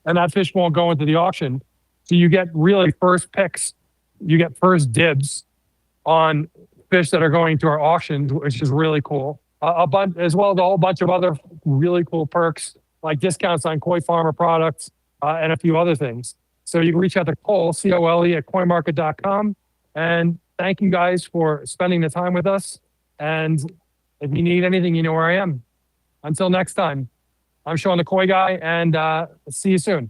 And that fish won't go into the auction. So you get really first picks. You get first dibs on fish that are going to our auctions, which is really cool. As well as a whole bunch of other really cool perks, like discounts on Koi Farmer products and a few other things. So you can reach out to Cole, COLE at coinmarket.com. And thank you guys for spending the time with us. And if you need anything, you know where I am. Until next time, I'm Sean the Koi Guy, and see you soon.